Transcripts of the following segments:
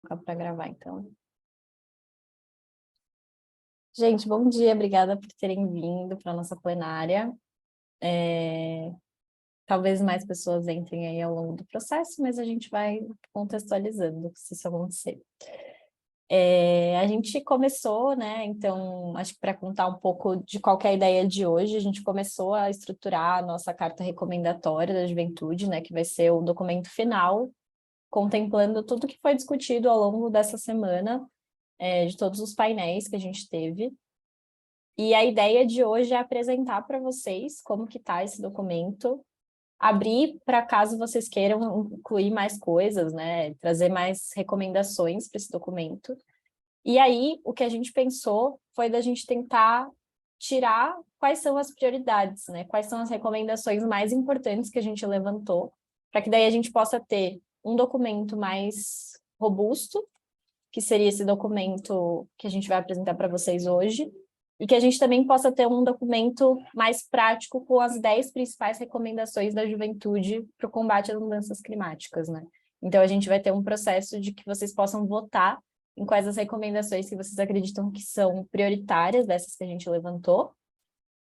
colocar para gravar, então. Gente, bom dia, obrigada por terem vindo para a nossa plenária. Talvez mais pessoas entrem aí ao longo do processo, mas a gente vai contextualizando se isso acontecer. A gente começou, né, então, acho que para contar um pouco de qual que é a ideia de hoje, a gente começou a estruturar a nossa carta recomendatória da juventude, né, que vai ser o documento final, contemplando tudo que foi discutido ao longo dessa semana, de todos os painéis que a gente teve. E a ideia de hoje é apresentar para vocês como que está esse documento, abrir para caso vocês queiram incluir mais coisas, né, trazer mais recomendações para esse documento. E aí, o que a gente pensou foi da gente tentar tirar quais são as prioridades, né, quais são as recomendações mais importantes que a gente levantou, para que daí a gente possa ter um documento mais robusto, que seria esse documento que a gente vai apresentar para vocês hoje, e que a gente também possa ter um documento mais prático com as 10 principais recomendações da juventude para o combate às mudanças climáticas, né? Então, a gente vai ter um processo de que vocês possam votar em quais as recomendações que vocês acreditam que são prioritárias dessas que a gente levantou,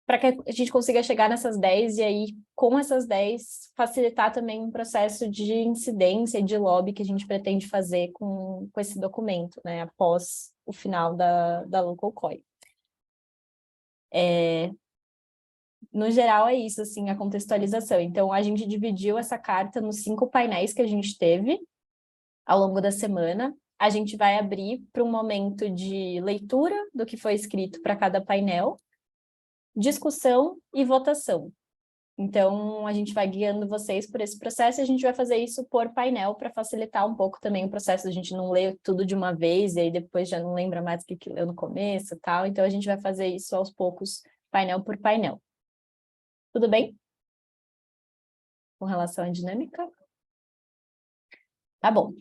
para que a gente consiga chegar nessas 10 e aí, com essas 10, facilitar também um processo de incidência e de lobby que a gente pretende fazer com esse documento, né, após o final da Local COI. No geral, é isso, assim, a contextualização. Então, a gente dividiu essa carta nos 5 painéis que a gente teve ao longo da semana. A gente vai abrir para um momento de leitura do que foi escrito para cada painel, discussão e votação. Então, a gente vai guiando vocês por esse processo e a gente vai fazer isso por painel para facilitar um pouco também o processo. A gente não lê tudo de uma vez e aí depois já não lembra mais o que leu no começo e tal. Então, a gente vai fazer isso aos poucos, painel por painel. Tudo bem? Com relação à dinâmica? Tá bom.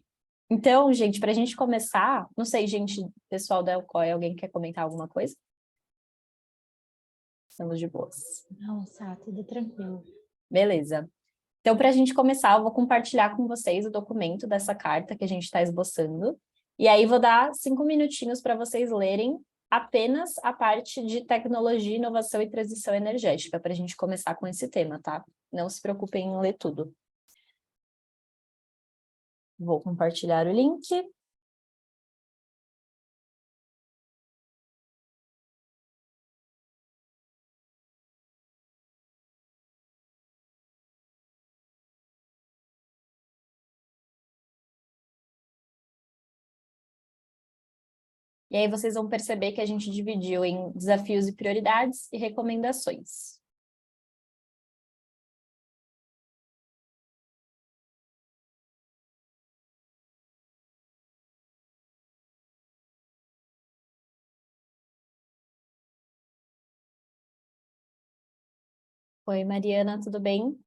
Então, gente, para a gente começar, não sei, gente, pessoal da Elcoy, alguém quer comentar alguma coisa? Estamos de boas. Não, Sá, tudo tranquilo. Beleza. Então, para a gente começar, eu vou compartilhar com vocês o documento dessa carta que a gente está esboçando. E aí vou dar 5 minutinhos para vocês lerem apenas a parte de tecnologia, inovação e transição energética, para a gente começar com esse tema, tá? Não se preocupem em ler tudo. Vou compartilhar o link. E aí vocês vão perceber que a gente dividiu em desafios e prioridades e recomendações. Oi, Mariana, tudo bem?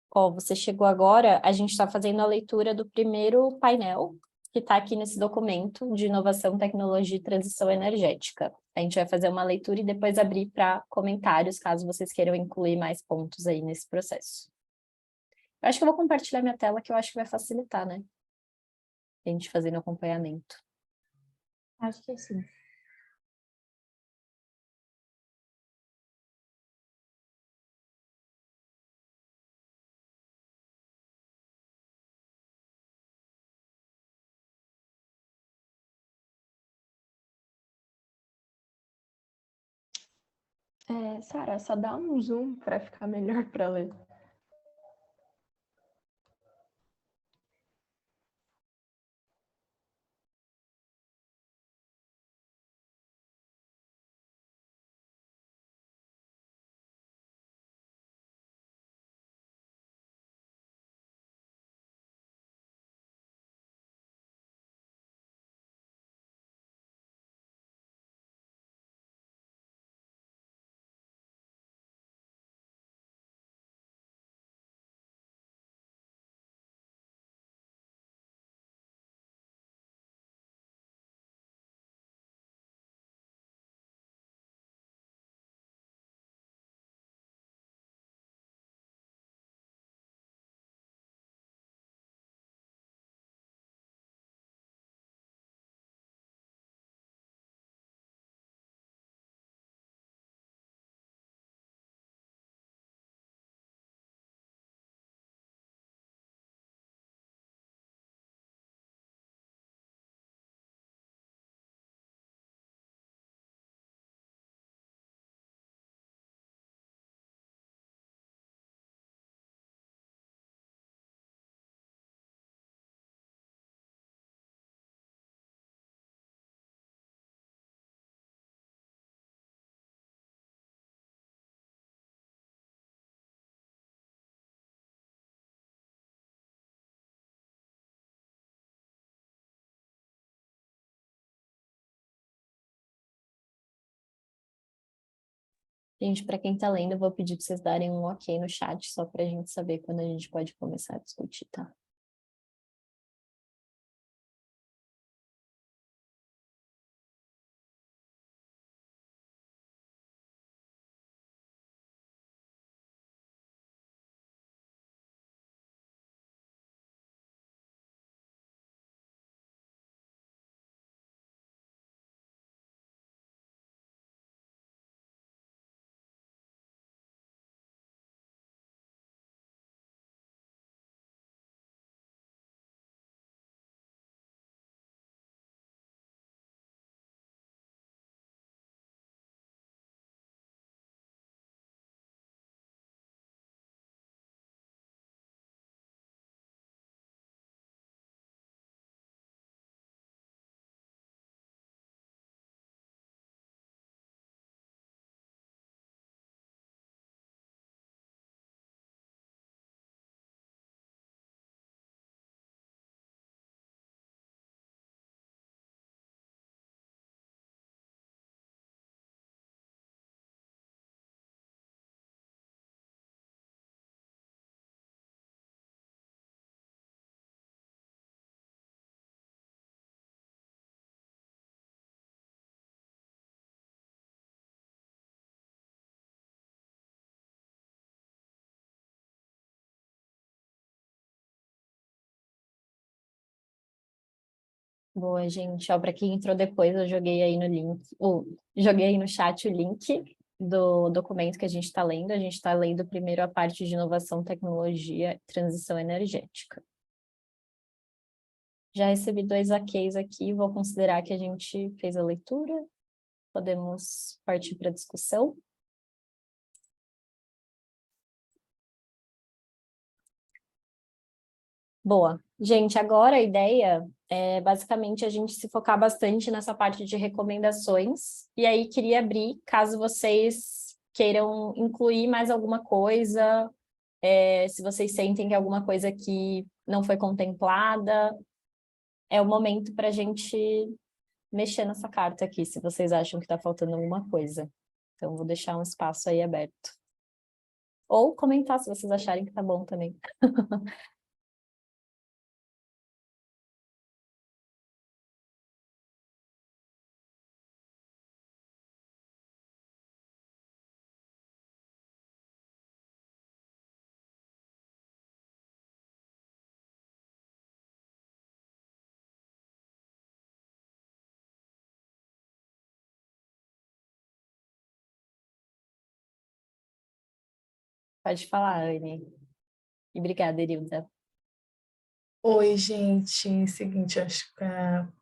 Ó, você chegou agora, a gente está fazendo a leitura do primeiro painel, que está aqui nesse documento de inovação, tecnologia e transição energética. A gente vai fazer uma leitura e depois abrir para comentários, caso vocês queiram incluir mais pontos aí nesse processo. Eu acho que eu vou compartilhar minha tela, que eu acho que vai facilitar, né? A gente fazendo acompanhamento. Acho que sim. Sara, só dá um zoom para ficar melhor para ler. Gente, para quem está lendo, eu vou pedir para vocês darem um ok no chat, só para a gente saber quando a gente pode começar a discutir, tá? Boa, gente. Ó, para quem entrou depois, eu joguei aí no link, ou joguei aí no chat o link do documento que a gente está lendo. A gente está lendo primeiro a parte de inovação, tecnologia e transição energética. Já recebi 2 OKs aqui, vou considerar que a gente fez a leitura. Podemos partir para a discussão. Boa. Gente, agora a ideia é basicamente a gente se focar bastante nessa parte de recomendações. E aí queria abrir, caso vocês queiram incluir mais alguma coisa, se vocês sentem que é alguma coisa que não foi contemplada, é o momento para a gente mexer nessa carta aqui, se vocês acham que está faltando alguma coisa. Então, vou deixar um espaço aí aberto. Ou comentar se vocês acharem que tá bom também. Pode falar, Anne. E obrigada, Erilda. Oi, gente. Seguinte, acho que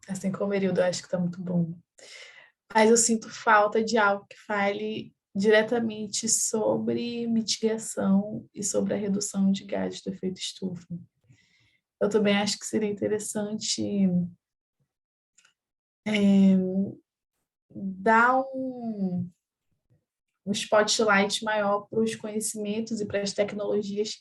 assim como o Erildo, eu acho que tá muito bom. Mas eu sinto falta de algo que fale diretamente sobre mitigação e sobre a redução de gases do efeito estufa. Eu também acho que seria interessante dar um spotlight maior para os conhecimentos e para as tecnologias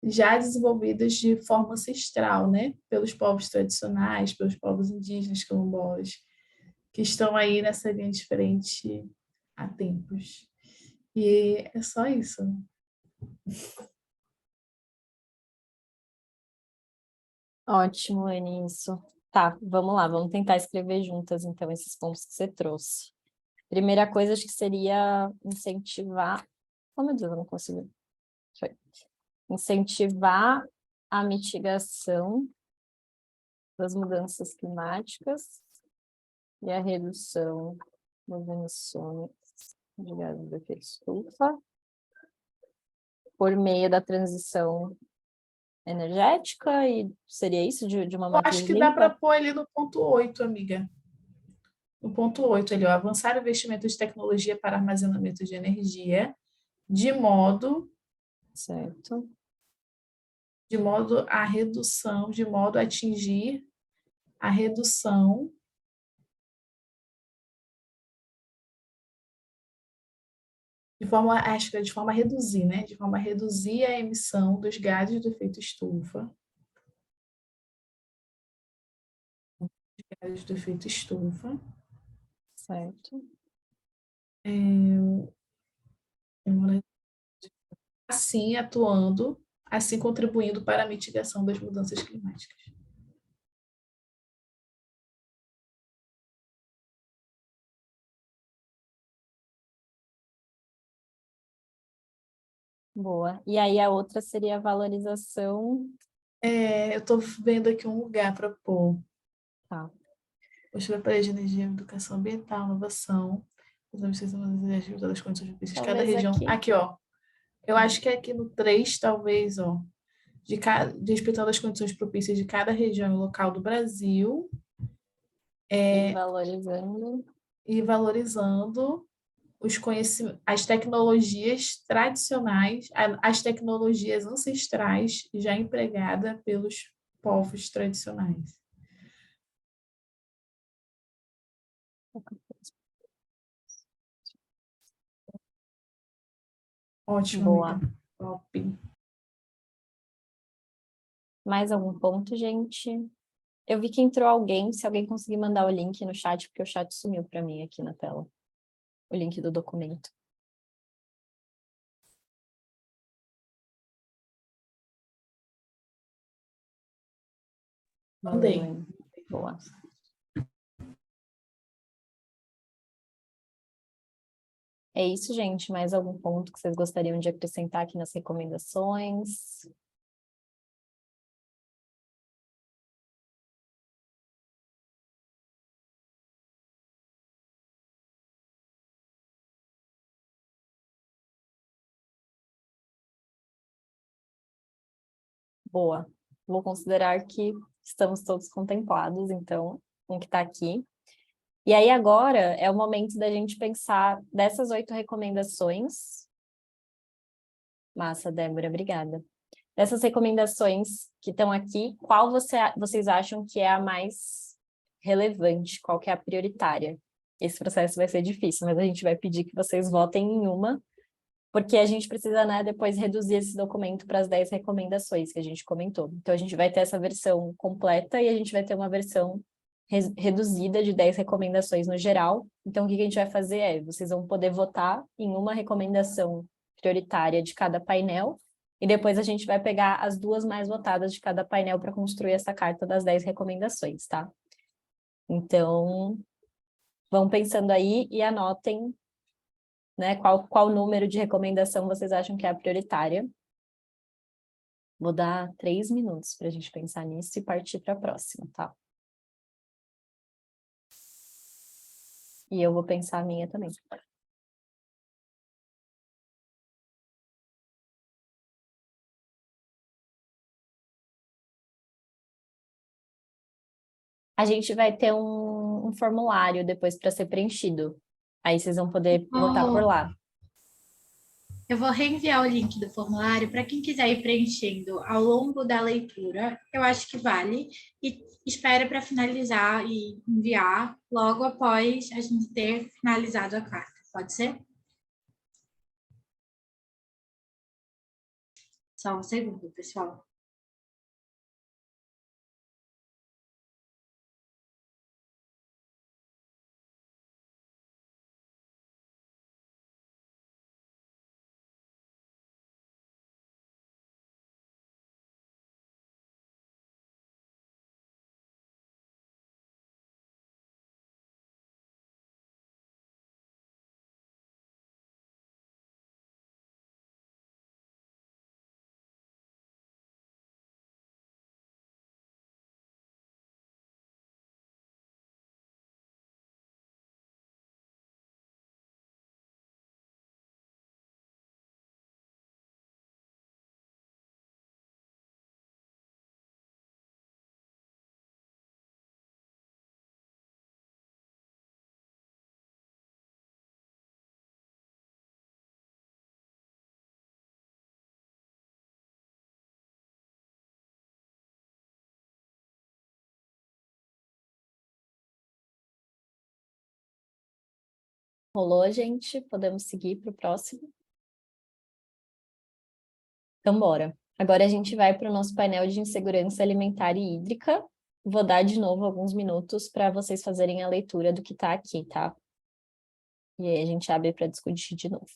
já desenvolvidas de forma ancestral, né? Pelos povos tradicionais, pelos povos indígenas, quilombolas, que estão aí nessa linha de frente há tempos. E é só isso. Ótimo, Anne, isso. Tá, vamos lá, vamos tentar escrever juntas, então, esses pontos que você trouxe. Primeira coisa, acho que seria incentivar... Oh, meu Deus, eu não consigo. Foi. Incentivar a mitigação das mudanças climáticas e a redução das emissões de gases de efeito estufa por meio da transição energética, e seria isso, de uma Eu acho matriz que dá para limpa? pôr ali no ponto 8, amiga. No ponto 8 ali, ó, avançar o investimento de tecnologia para armazenamento de energia, de modo, Certo. de modo a redução, de modo a atingir a redução de forma, acho que é de forma a reduzir, né? De forma a reduzir a emissão dos gases do efeito estufa, gases do efeito estufa, Certo. Assim atuando, assim contribuindo para a mitigação das mudanças climáticas. Boa. E aí a outra seria a valorização. Eu estou vendo aqui um lugar para pôr. Tá. Postura para de energia, educação ambiental, inovação, as ambições das condições propícias de cada Talvez região. aqui. Aqui, ó. Eu acho que é aqui no 3, talvez, ó. Respeitando as condições propícias de cada região e local do Brasil E valorizando. e valorizando os conhecimentos, as tecnologias tradicionais, as tecnologias ancestrais já empregadas pelos povos tradicionais. Ótimo, Boa. amiga. Top. Mais algum ponto, gente? Eu vi que entrou alguém, se alguém conseguir mandar o link no chat, porque o chat sumiu para mim aqui na tela. O link do documento. Mandei. Boa. É isso, gente. Mais algum ponto que vocês gostariam de acrescentar aqui nas recomendações? Boa. Vou considerar que estamos todos contemplados, então, com o que está aqui. E aí agora é o momento da gente pensar dessas 8 recomendações. Massa, Débora, obrigada. Dessas recomendações que estão aqui, qual vocês acham que é a mais relevante? Qual que é a prioritária? Esse processo vai ser difícil, mas a gente vai pedir que vocês votem em uma, porque a gente precisa, né, depois reduzir esse documento para as 10 recomendações que a gente comentou. Então, a gente vai ter essa versão completa e a gente vai ter uma versão reduzida de 10 recomendações no geral. Então, o que a gente vai fazer é, vocês vão poder votar em uma recomendação prioritária de cada painel, e depois a gente vai pegar as 2 mais votadas de cada painel para construir essa carta das 10 recomendações, tá? Então, vão pensando aí e anotem, né, qual número de recomendação vocês acham que é a prioritária. Vou dar 3 minutos para a gente pensar nisso e partir para a próxima, tá? E eu vou pensar a minha também. A gente vai ter um formulário depois para ser preenchido. Aí vocês vão poder votar por lá. Eu vou reenviar o link do formulário para quem quiser ir preenchendo ao longo da leitura. Eu acho que vale. E espera para finalizar e enviar logo após a gente ter finalizado a carta. Pode ser? Só um segundo, pessoal. Rolou, gente? Podemos seguir para o próximo? Então, bora. Agora a gente vai para o nosso painel de insegurança alimentar e hídrica. Vou dar de novo alguns minutos para vocês fazerem a leitura do que está aqui, tá? E aí a gente abre para discutir de novo.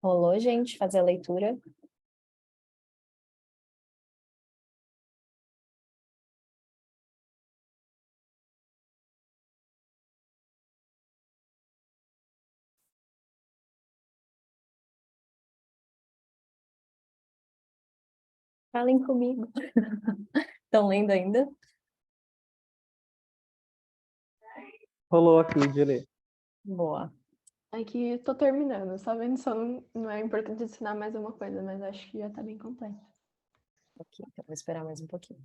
Rolou, gente, fazer a leitura? Falem comigo. Estão lendo ainda? Rolou aqui de ler. Boa. Aqui tô terminando, só vendo se não é importante ensinar mais uma coisa, mas acho que já tá bem completo. Ok, então vou esperar mais um pouquinho.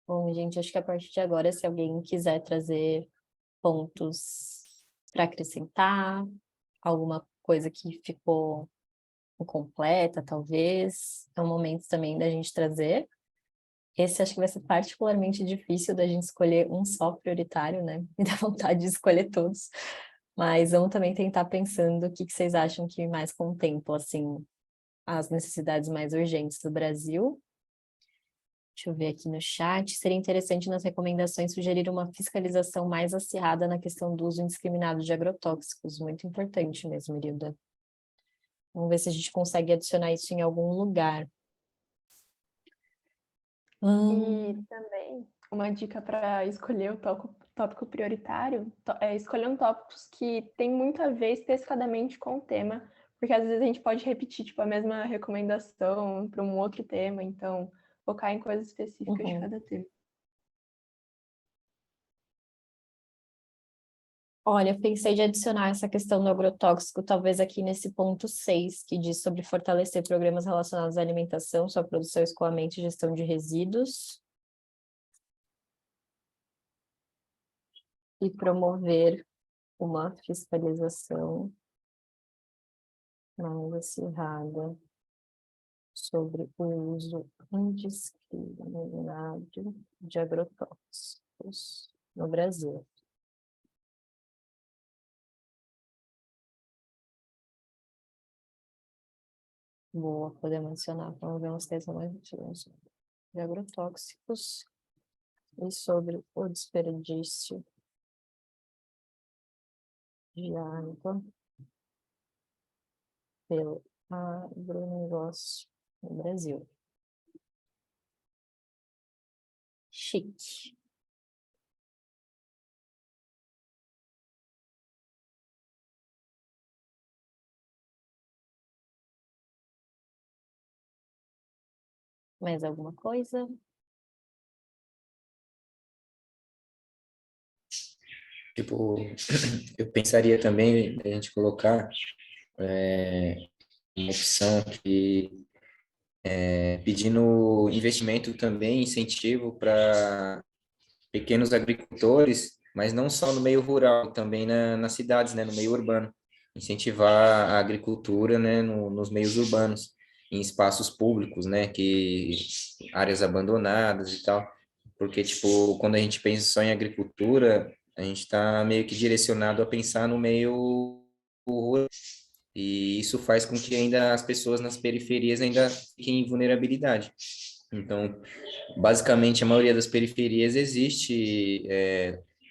Bom, gente, acho que a partir de agora, se alguém quiser trazer pontos para acrescentar, alguma coisa que ficou incompleta, talvez, é um momento também da gente trazer. Esse acho que vai ser particularmente difícil da gente escolher um só prioritário, né? Me dá vontade de escolher todos. Mas vamos também tentar pensando o que vocês acham que mais contempla, assim, as necessidades mais urgentes do Brasil. Deixa eu ver aqui no chat. Seria interessante nas recomendações sugerir uma fiscalização mais acirrada na questão do uso indiscriminado de agrotóxicos. Muito importante mesmo, Irilda. Vamos ver se a gente consegue adicionar isso em algum lugar. E também uma dica para escolher o tópico prioritário é escolher um tópico que tem muito a ver especificadamente com o tema, porque às vezes a gente pode repetir tipo, a mesma recomendação para um outro tema, então focar em coisas específicas de cada tema. Olha, eu pensei de adicionar essa questão do agrotóxico, talvez aqui nesse ponto 6, que diz sobre fortalecer programas relacionados à alimentação, sua produção, escoamento e gestão de resíduos. E promover uma fiscalização mais acirrada sobre o uso indiscriminado de agrotóxicos no Brasil. Boa, podemos mencionar, promover uma fiscalização mais uso de agrotóxicos e sobre o desperdício de água pelo agronegócio no Brasil. Chique. Mais alguma coisa? Tipo, eu pensaria também a gente colocar uma opção que pedindo investimento também, incentivo para pequenos agricultores, mas não só no meio rural, também nas cidades, né, no meio urbano. Incentivar a agricultura, né, nos meios urbanos, em espaços públicos, né, áreas abandonadas e tal. Porque, tipo, quando a gente pensa só em agricultura, a gente está meio que direcionado a pensar no meio rural. E isso faz com que ainda as pessoas nas periferias ainda fiquem em vulnerabilidade. Então, basicamente, a maioria das periferias existe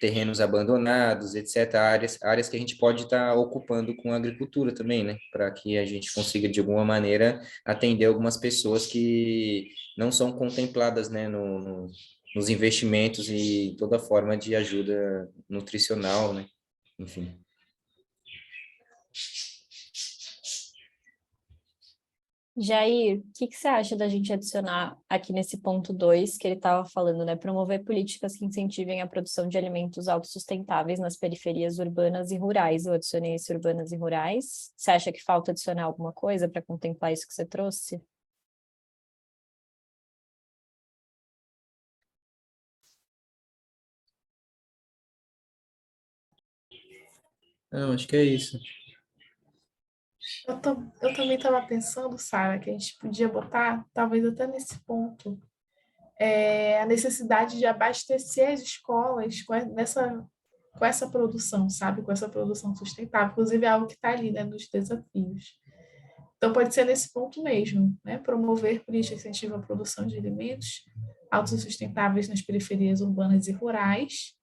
terrenos abandonados, etc., áreas que a gente pode estar ocupando com a agricultura também, né? Para que a gente consiga, de alguma maneira, atender algumas pessoas que não são contempladas, né, nos investimentos e toda forma de ajuda nutricional, né? Enfim. Jair, o que você acha da gente adicionar aqui nesse ponto 2 que ele estava falando, né? Promover políticas que incentivem a produção de alimentos autossustentáveis nas periferias urbanas e rurais. Eu adicionei esse urbanas e rurais. Você acha que falta adicionar alguma coisa para contemplar isso que você trouxe? Não, acho que é isso. Eu também estava pensando, Sara, que a gente podia botar, talvez até nesse ponto, a necessidade de abastecer as escolas com essa produção, sabe? Com essa produção sustentável. Inclusive, é algo que está ali, né, nos desafios. Então, pode ser nesse ponto mesmo, né? Promover políticas que incentivam a produção de alimentos autossustentáveis nas periferias urbanas e rurais,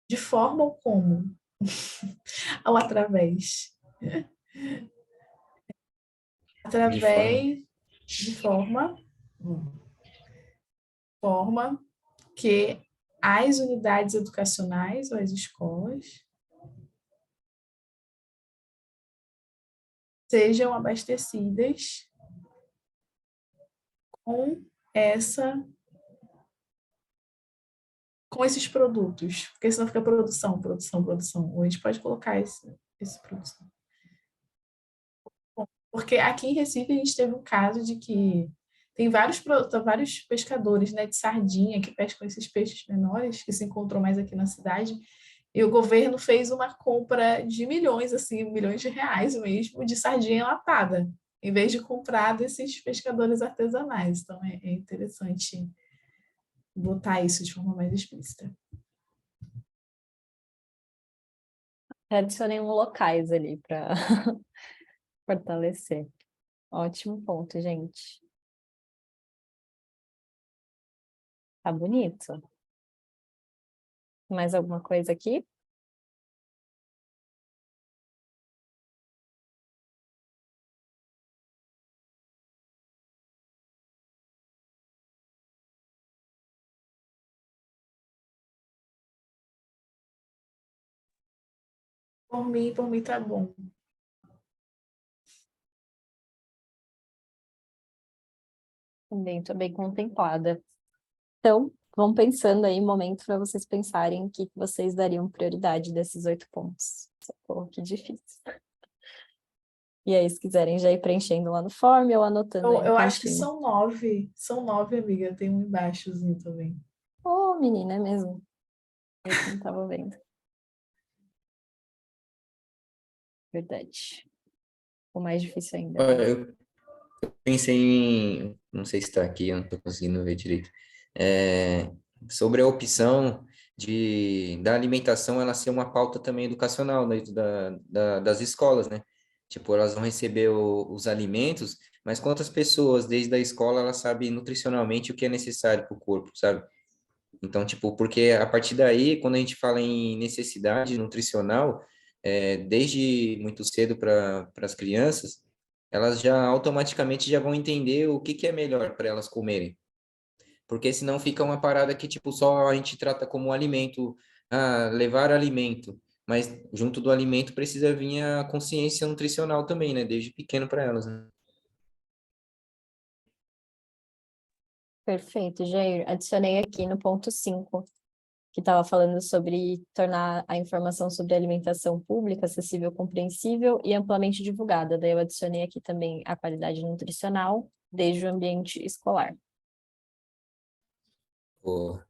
de forma ou como? Ou através? De forma. Através de forma que as unidades educacionais ou as escolas sejam abastecidas com essa com esses produtos, porque senão fica produção, produção, produção. Ou a gente pode colocar esse produção. Porque aqui em Recife a gente teve um caso de que tem vários pescadores, né, de sardinha que pescam esses peixes menores, que se encontram mais aqui na cidade, e o governo fez uma compra de milhões, assim, milhões de reais mesmo, de sardinha enlatada, em vez de comprar desses pescadores artesanais. Então é interessante botar isso de forma mais explícita. Adicionei um locais ali para fortalecer. Ótimo ponto, gente. Tá bonito. Mais alguma coisa aqui? Por mim tá bom. Também estou bem contemplada. Então, vão pensando aí, momento para vocês pensarem o que vocês dariam prioridade desses 8 pontos. Socorro, que difícil. E aí, se quiserem já ir preenchendo lá no form ou anotando aí no Eu acho que cantinho. são 9, amiga. Tem um embaixozinho também. Ô, menina, é mesmo? Eu que não estava vendo. Verdade. O mais difícil ainda, né? Olha, eu pensei em, não sei se está aqui, eu não estou conseguindo ver direito, é, sobre a opção da alimentação ela ser uma pauta também educacional dentro das escolas, né? Tipo, elas vão receber os alimentos, mas quantas pessoas desde a escola elas sabem nutricionalmente o que é necessário para o corpo, sabe? Então, tipo, porque a partir daí, quando a gente fala em necessidade nutricional, desde muito cedo para as crianças, elas já automaticamente já vão entender o que que é melhor para elas comerem. Porque senão fica uma parada que, tipo, só a gente trata como alimento, levar alimento. Mas junto do alimento precisa vir a consciência nutricional também, né? Desde pequeno para elas, né? Perfeito, Jair. Adicionei aqui no ponto 5, que estava falando sobre tornar a informação sobre alimentação pública acessível, compreensível e amplamente divulgada. Daí eu adicionei aqui também a qualidade nutricional desde o ambiente escolar. Pô,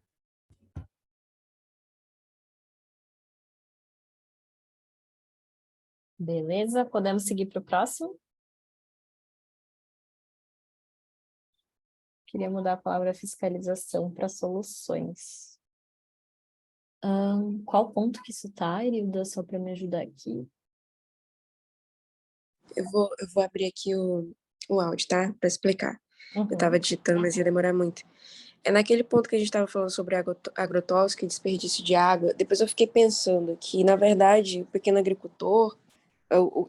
Beleza? Podemos seguir para o próximo? Queria mudar a palavra fiscalização para soluções. Qual ponto que isso tá, Irilda? Só para me ajudar aqui. Eu vou abrir aqui o áudio, tá? Para explicar. Eu Uhum. tava digitando, mas ia demorar muito. É naquele ponto que a gente estava falando sobre agrotóxico e desperdício de água. Depois eu fiquei pensando que, na verdade, o pequeno agricultor,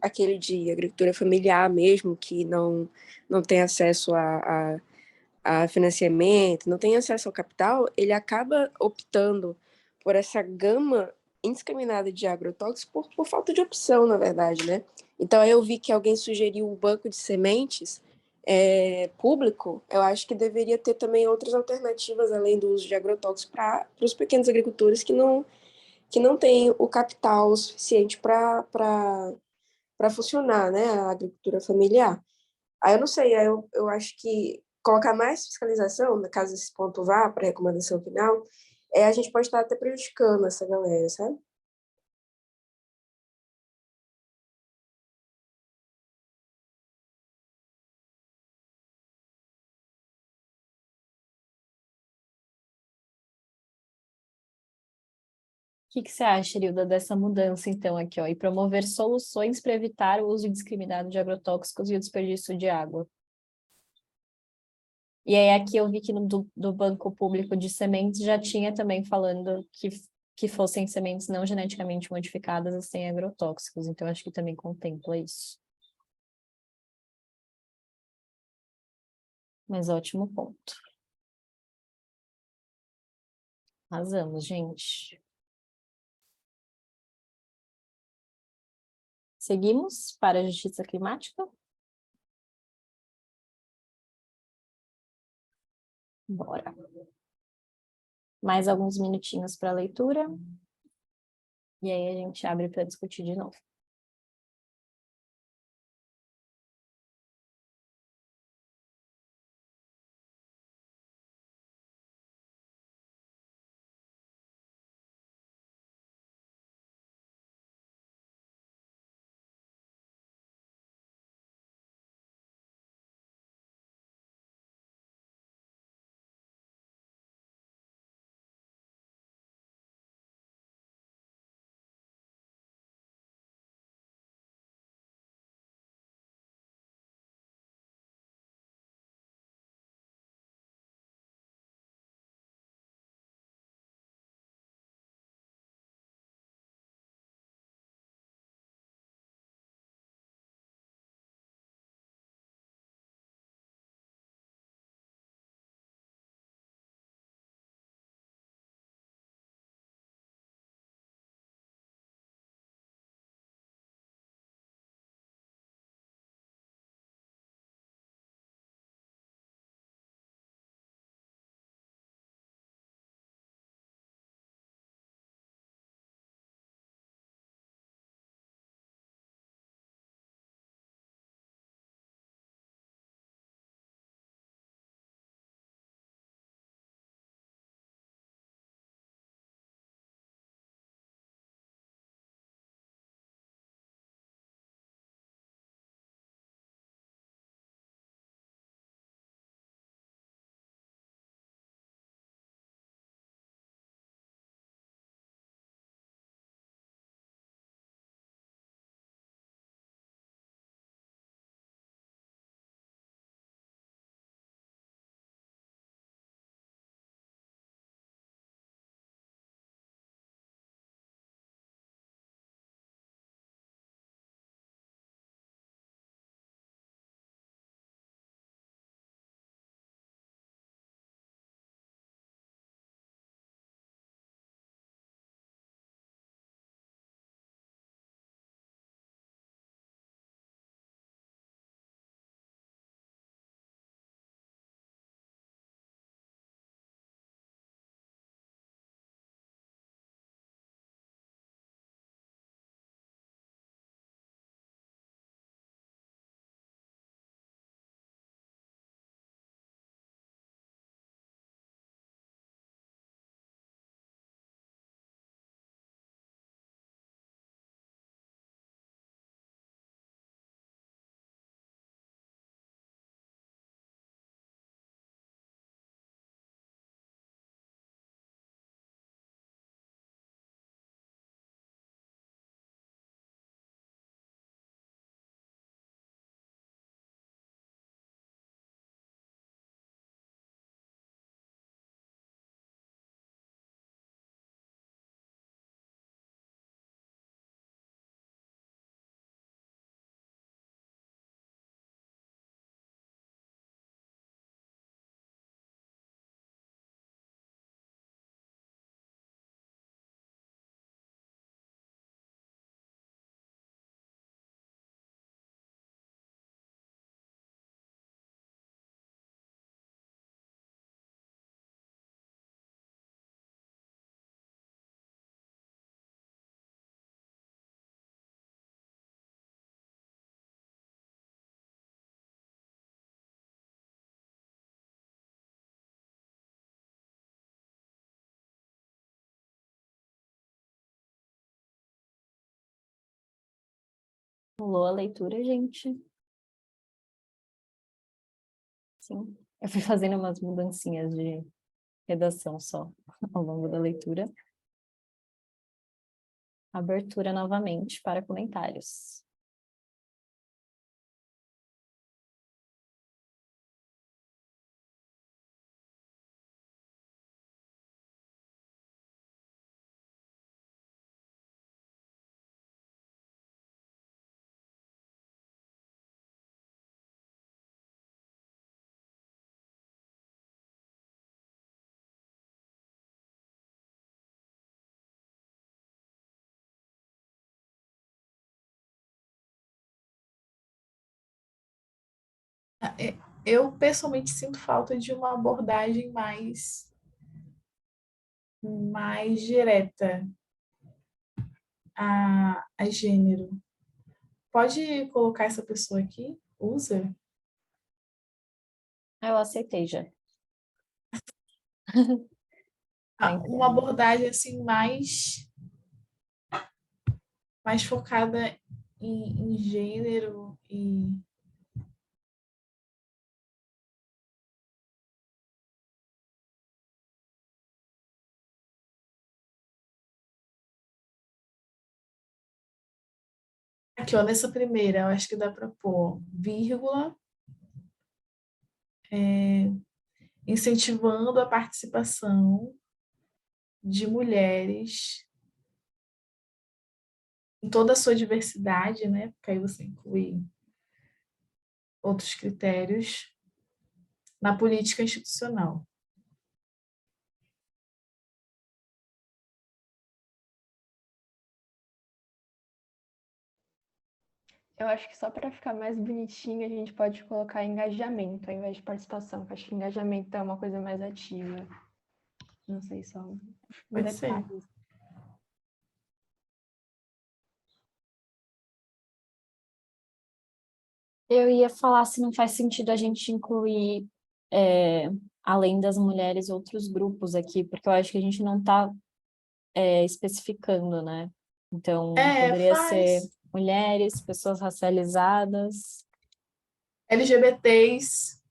aquele de agricultura familiar mesmo, que não tem acesso a financiamento, não tem acesso ao capital, ele acaba optando por essa gama indiscriminada de agrotóxicos por falta de opção, na verdade, né? Então, aí eu vi que alguém sugeriu um banco de sementes público. Eu acho que deveria ter também outras alternativas além do uso de agrotóxicos para os pequenos agricultores que não têm o capital suficiente para funcionar, né, a agricultura familiar. Aí eu não sei, aí eu acho que colocar mais fiscalização, no caso esse ponto vá para a recomendação final, a gente pode estar até prejudicando essa galera, sabe? O que você acha, Irilda, dessa mudança, então, aqui, ó, e promover soluções para evitar o uso indiscriminado de agrotóxicos e o desperdício de água? E aí aqui eu vi que do Banco Público de Sementes já tinha também falando que fossem sementes não geneticamente modificadas e sem agrotóxicos, então acho que também contempla isso. Mas ótimo ponto. Arrasamos, gente. Seguimos para a justiça climática? Bora. Mais alguns minutinhos para a leitura. E aí a gente abre para discutir de novo. Rolou a leitura, gente? Sim. Eu fui fazendo umas mudancinhas de redação só ao longo da leitura. Abertura novamente para comentários. Eu pessoalmente sinto falta de uma abordagem mais direta a gênero. Pode colocar essa pessoa aqui? Usa? Eu aceitei já. Uma abordagem assim mais focada em gênero e aqui, ó, nessa primeira, eu acho que dá para pôr vírgula, incentivando a participação de mulheres em toda a sua diversidade, né? Porque aí você inclui outros critérios na política institucional. Eu acho que só para ficar mais bonitinho, a gente pode colocar engajamento ao invés de participação, porque acho que engajamento é uma coisa mais ativa. Não sei, só um Pode ser. detalhe. Eu ia falar se não faz sentido a gente incluir, além das mulheres, outros grupos aqui, porque eu acho que a gente não está especificando, né? Então, poderia ser Faz. mulheres, pessoas racializadas. LGBTs.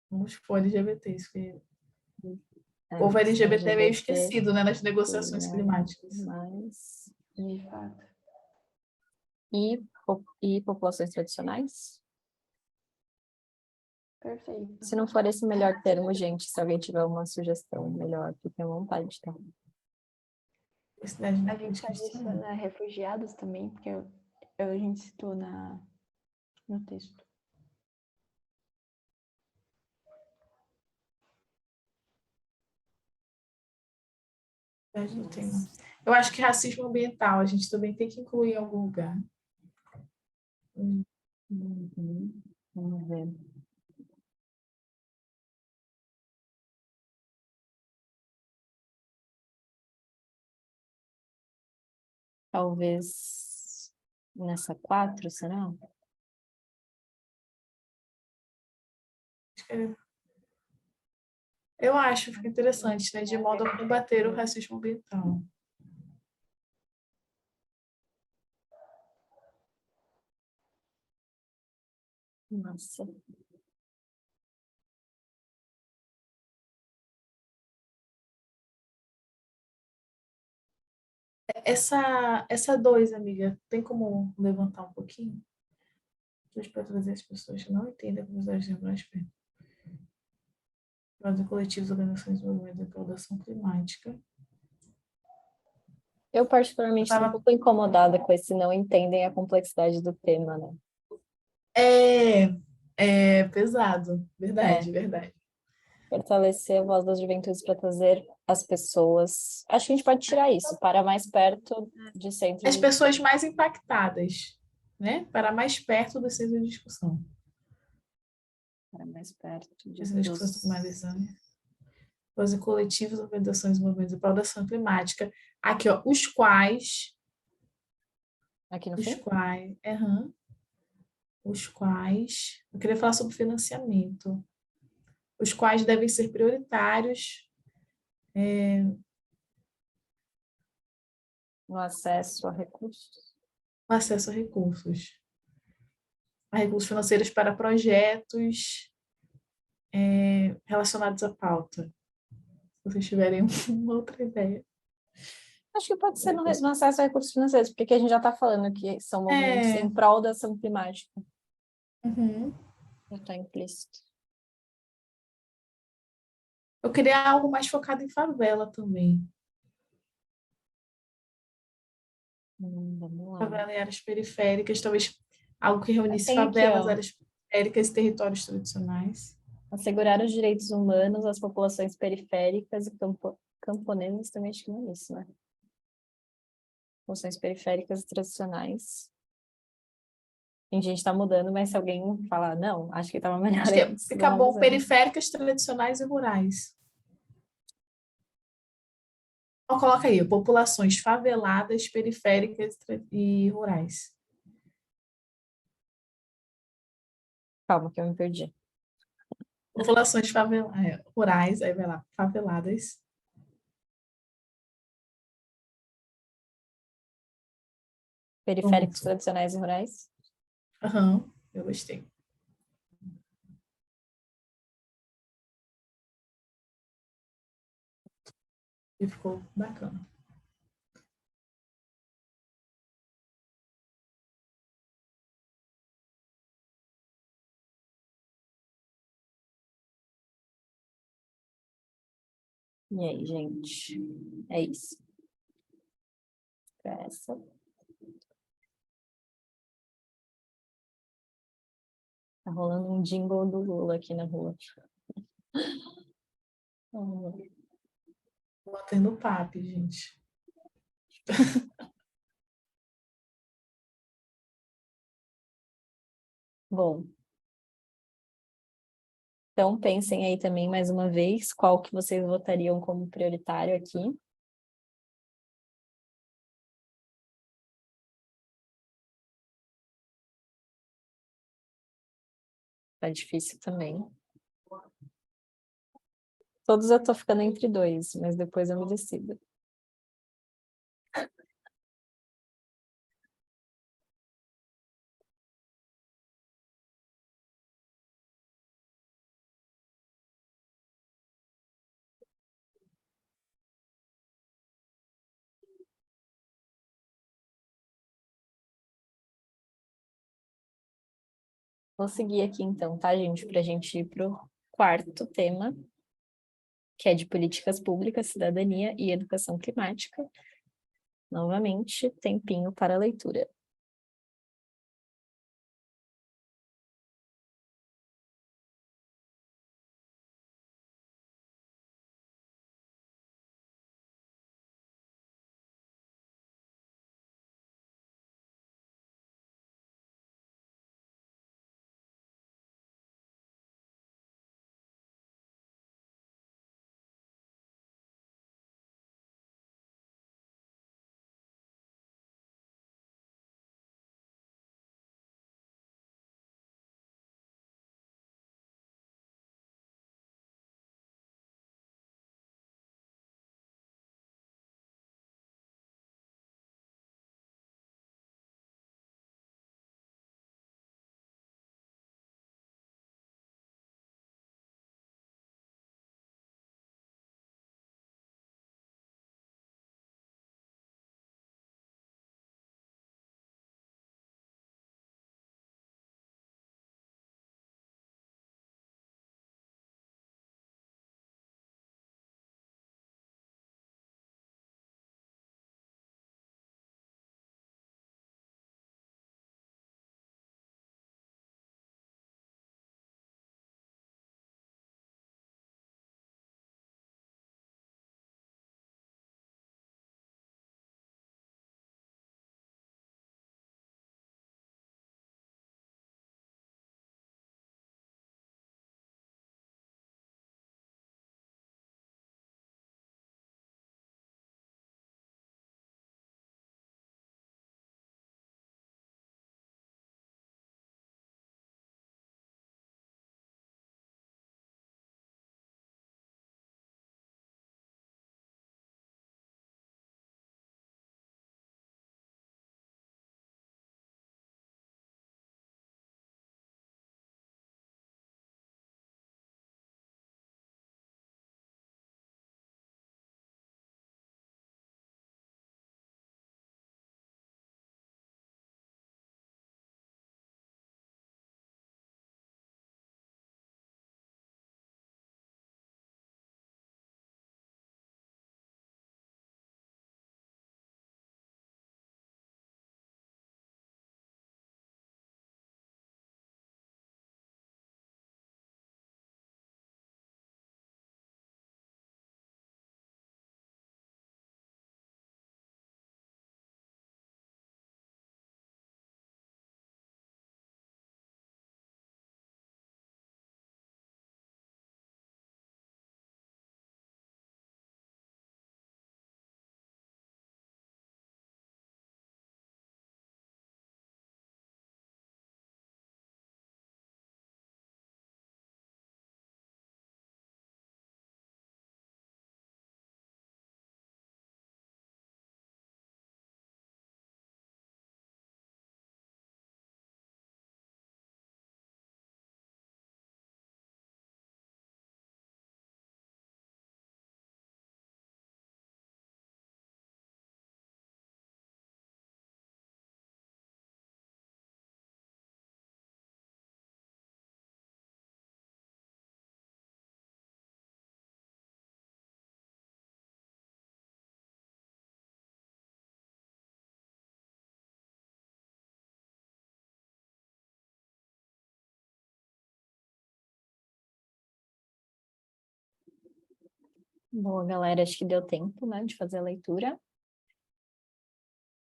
Vamos pôr LGBTs, porque o povo LGBT é meio esquecido, né, nas negociações climáticas. Mas... De fato. E populações tradicionais? Perfeito. Se não for esse o melhor termo, gente, se alguém tiver uma sugestão melhor, fiquem à vontade, tá? A gente adiciona refugiados também, porque a gente citou no texto. Eu acho que racismo ambiental a gente também tem que incluir em algum lugar. Vamos ver. Talvez nessa 4, será? Eu acho, fica interessante, né? De modo a combater o racismo ambiental. Nossa. Essa 2, amiga, tem como levantar um pouquinho? Para trazer as pessoas que não entendem a comunidade mais perto. Para coletivos, organizações de movimento de ação climática. Eu particularmente estou um pouco incomodada com esse não entendem a complexidade do tema, né? É pesado, verdade, verdade. Fortalecer a voz das juventudes para trazer as pessoas. Acho que a gente pode tirar isso, para mais perto de centros. As pessoas mais impactadas, né? Para mais perto do centro de discussão. Para mais perto de discussão fazer coletivos, organizações e movimentos de ação climática. Aqui, ó, os quais. Aqui no os fim? quais. Os quais. Eu queria falar sobre financiamento. Os quais devem ser prioritários. No acesso a recursos. o acesso a recursos financeiros para projetos relacionados à pauta. Se vocês tiverem uma outra ideia. Acho que pode ser no acesso a recursos financeiros, porque a gente já está falando que são movimentos em prol da ação climática. Uhum. Já está implícito. Eu queria algo mais focado em favela também. Vamos lá. Favela e áreas periféricas, talvez algo que reunisse Tem aqui, favelas, ó. áreas periféricas e territórios tradicionais. Assegurar os direitos humanos às populações periféricas e camponesas, também acho que não é isso, né? Populações periféricas e tradicionais. A gente está mudando, mas se alguém falar, não, acho que estava melhor Acho que antes, fica vamos bom ver. periféricas, tradicionais e rurais. Então, coloca aí, populações faveladas, periféricas e rurais. Calma, que eu me perdi. Populações rurais, aí vai lá, faveladas. Periféricos, Pronto. tradicionais e rurais. Aham, eu gostei. E ficou bacana. E aí, gente? É isso. Essa. Tá rolando um jingle do Lula aqui na rua. Batendo papo, gente. Bom. Então, pensem aí também, mais uma vez, qual que vocês votariam como prioritário aqui. Tá difícil também. Todos eu tô ficando entre dois, mas depois eu me decido. Vou seguir aqui então, tá, gente? Para a gente ir pro quarto tema, que é de políticas públicas, cidadania e educação climática. Novamente, tempinho para a leitura. Boa, galera, acho que deu tempo, né, de fazer a leitura.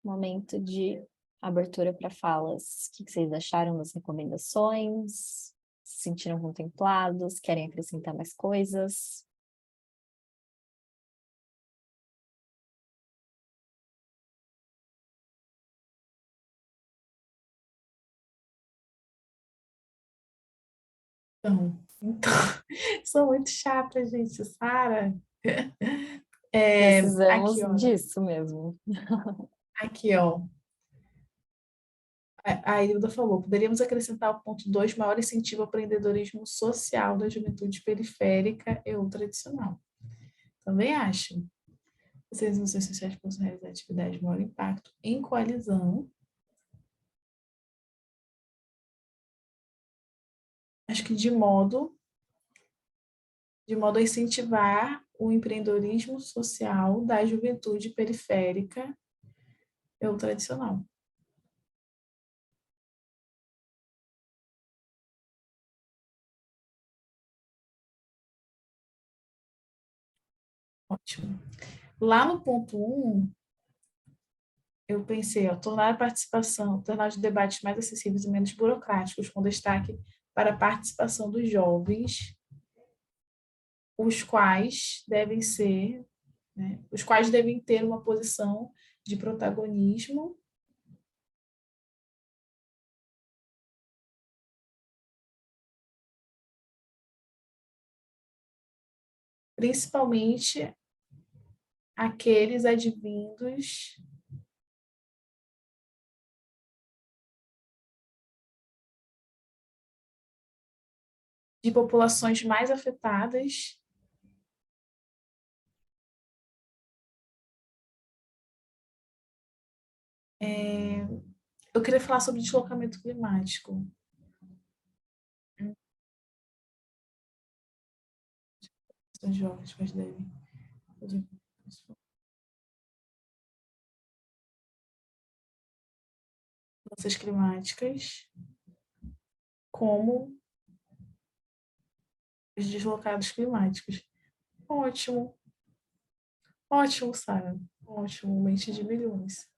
Momento de abertura para falas. O que vocês acharam das recomendações? Se sentiram contemplados? Querem acrescentar mais coisas? Então, sou muito chata, gente, Sara. Precisamos Aqui, ó. disso mesmo. Aqui, ó. A Hilda falou, poderíamos acrescentar o ponto 2, maior incentivo ao empreendedorismo social da juventude periférica e ou tradicional. Também acho. As organizações sociais possam realizar atividades de maior impacto em coalizão. Acho que de modo a incentivar o empreendedorismo social da juventude periférica e ou tradicional. Ótimo. Lá no ponto 1, eu pensei, ó, tornar os debates mais acessíveis e menos burocráticos, com destaque para a participação dos jovens, os quais devem ser, né, os quais devem ter uma posição de protagonismo principalmente aqueles advindos de populações mais afetadas eu queria falar sobre deslocamento climático. Os jovens mais devem. Mudanças climáticas, como os deslocados climáticos. Ótimo, ótimo, Sara. Ótimo, mente de milhões.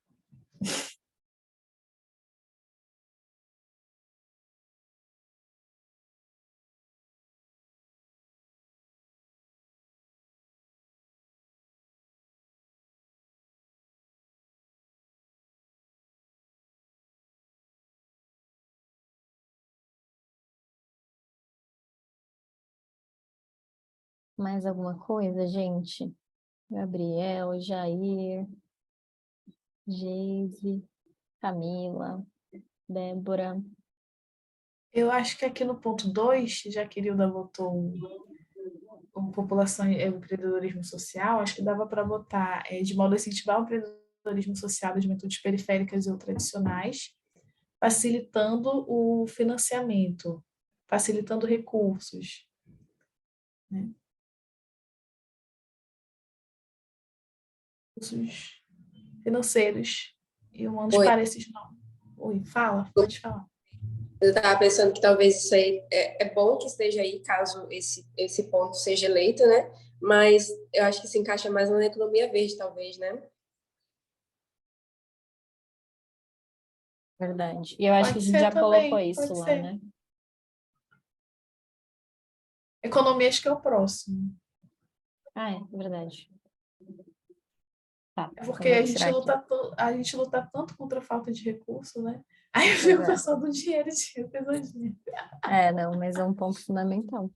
Mais alguma coisa, gente? Gabriel, Jair, Geise, Camila, Débora. Eu acho que aqui no ponto 2, já que Hilda botou população e empreendedorismo social, acho que dava para botar de modo a incentivar o empreendedorismo social das juventudes periféricas e ou tradicionais, facilitando o financiamento, facilitando recursos, né? Recursos financeiros e humanos Oi, para esses não. Oi, fala, pode falar. eu estava pensando que talvez isso aí é bom que esteja aí, caso esse ponto seja eleito, né? Mas eu acho que se encaixa mais na economia verde, talvez, né? Verdade. E eu acho que Pode a gente ser já colocou também, isso pode lá, ser. né? Economia acho que é o próximo. Ah, é verdade. Tá, É então porque vou tirar aqui. a gente luta tanto contra a falta de recurso, né? Aí eu Pois fico é. só do dinheiro de pesadinha. É, não, mas é um ponto fundamental.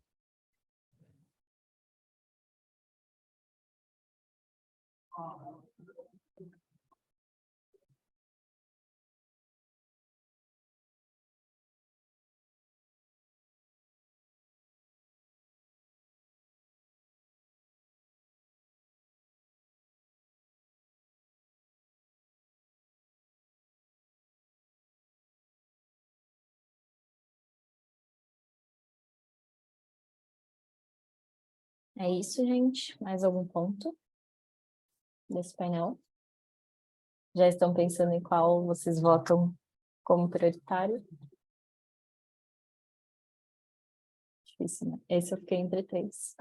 É isso, gente. Mais algum ponto desse painel? Já estão pensando em qual vocês votam como prioritário? Difícil, né? Esse eu fiquei entre três.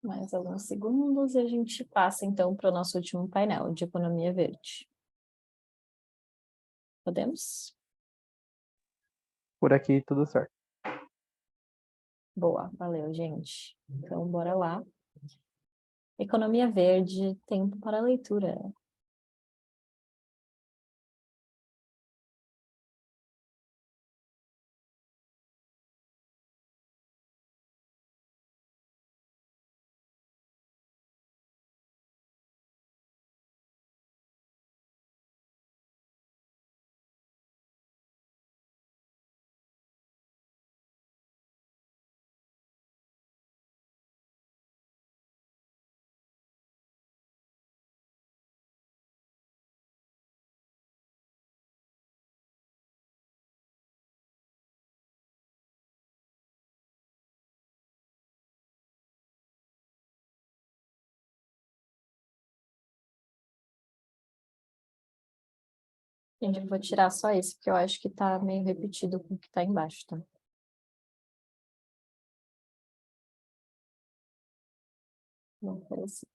Mais alguns segundos e a gente passa, então, para o nosso último painel de economia verde. Podemos? Por aqui, tudo certo. Boa, valeu, gente. Então, bora lá. Economia verde, tempo para leitura. Gente, eu vou tirar só esse, porque eu acho que tá meio repetido com o que tá embaixo, tá? Não parece.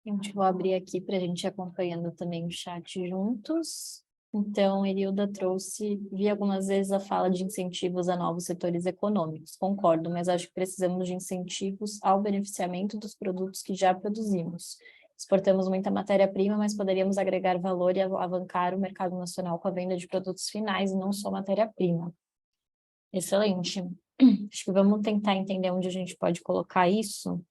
Gente, vou abrir aqui para a gente ir acompanhando também o chat juntos. Então, Erilda vi algumas vezes a fala de incentivos a novos setores econômicos. Concordo, mas acho que precisamos de incentivos ao beneficiamento dos produtos que já produzimos. Exportamos muita matéria-prima, mas poderíamos agregar valor e alavancar o mercado nacional com a venda de produtos finais e não só matéria-prima. Excelente. Acho que vamos tentar entender onde a gente pode colocar isso.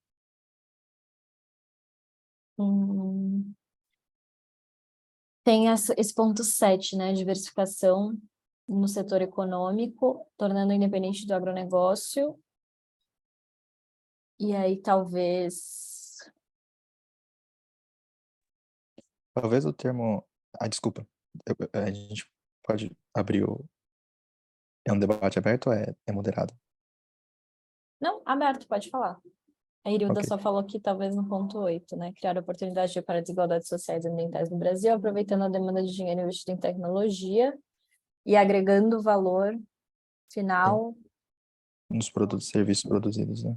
Tem esse ponto 7, né? Diversificação no setor econômico, tornando independente do agronegócio. E aí, talvez... Talvez o termo... desculpa. A gente pode abrir o... É um debate aberto ou é moderado? Não, aberto, pode falar. A Irilda Ok. só falou que talvez no ponto 8, né? Criar oportunidades para desigualdades sociais e ambientais no Brasil, aproveitando a demanda de dinheiro investido em tecnologia e agregando valor final. Nos produtos e serviços produzidos, né?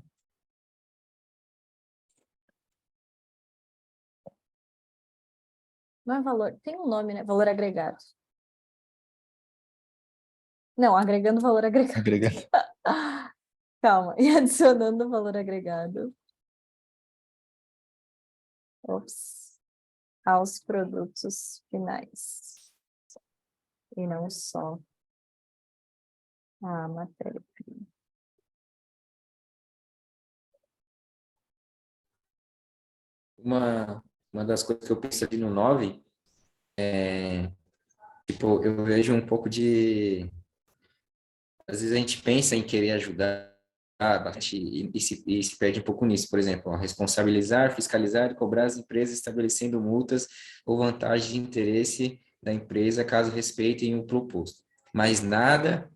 Não é valor, tem um nome, né? Valor agregado. Não, agregando valor agregado. Agregando. Calma, e adicionando valor agregado. Ops. Aos produtos finais. E não só a matéria-prima. Uma das coisas que eu penso ali no 9 tipo, eu vejo um pouco de... Às vezes a gente pensa em querer ajudar bastante e se perde um pouco nisso. Por exemplo, ó, responsabilizar, fiscalizar e cobrar as empresas estabelecendo multas ou vantagens de interesse da empresa caso respeitem o proposto. Mas nada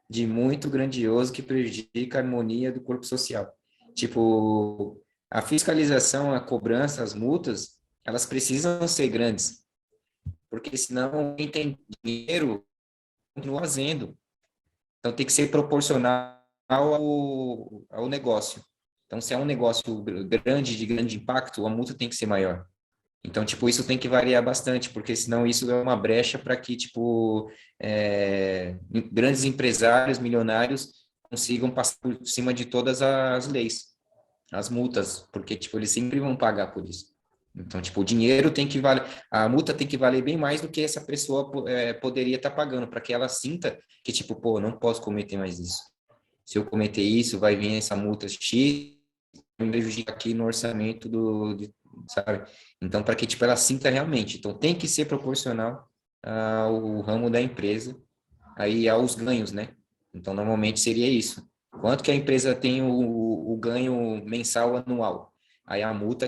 de muito grandioso que prejudique a harmonia do corpo social. Tipo, a fiscalização, a cobrança, as multas, elas precisam ser grandes, porque senão quem tem dinheiro continua fazendo. Então tem que ser proporcional ao negócio. Então, se é um negócio grande, de grande impacto, a multa tem que ser maior. Então, tipo, isso tem que variar bastante, porque senão isso é uma brecha para que, tipo, grandes empresários, milionários, consigam passar por cima de todas as leis, as multas, porque, tipo, eles sempre vão pagar por isso. Então, tipo, o dinheiro tem que valer, a multa tem que valer bem mais do que essa pessoa poderia estar pagando, para que ela sinta que, tipo, pô, não posso cometer mais isso. Se eu cometer isso, vai vir essa multa X, me prejudica aqui no orçamento sabe? Então, para que, tipo, ela sinta realmente. Então, tem que ser proporcional ao ramo da empresa, aí aos ganhos, né? Então, normalmente seria isso. Quanto que a empresa tem o ganho mensal anual? Aí a multa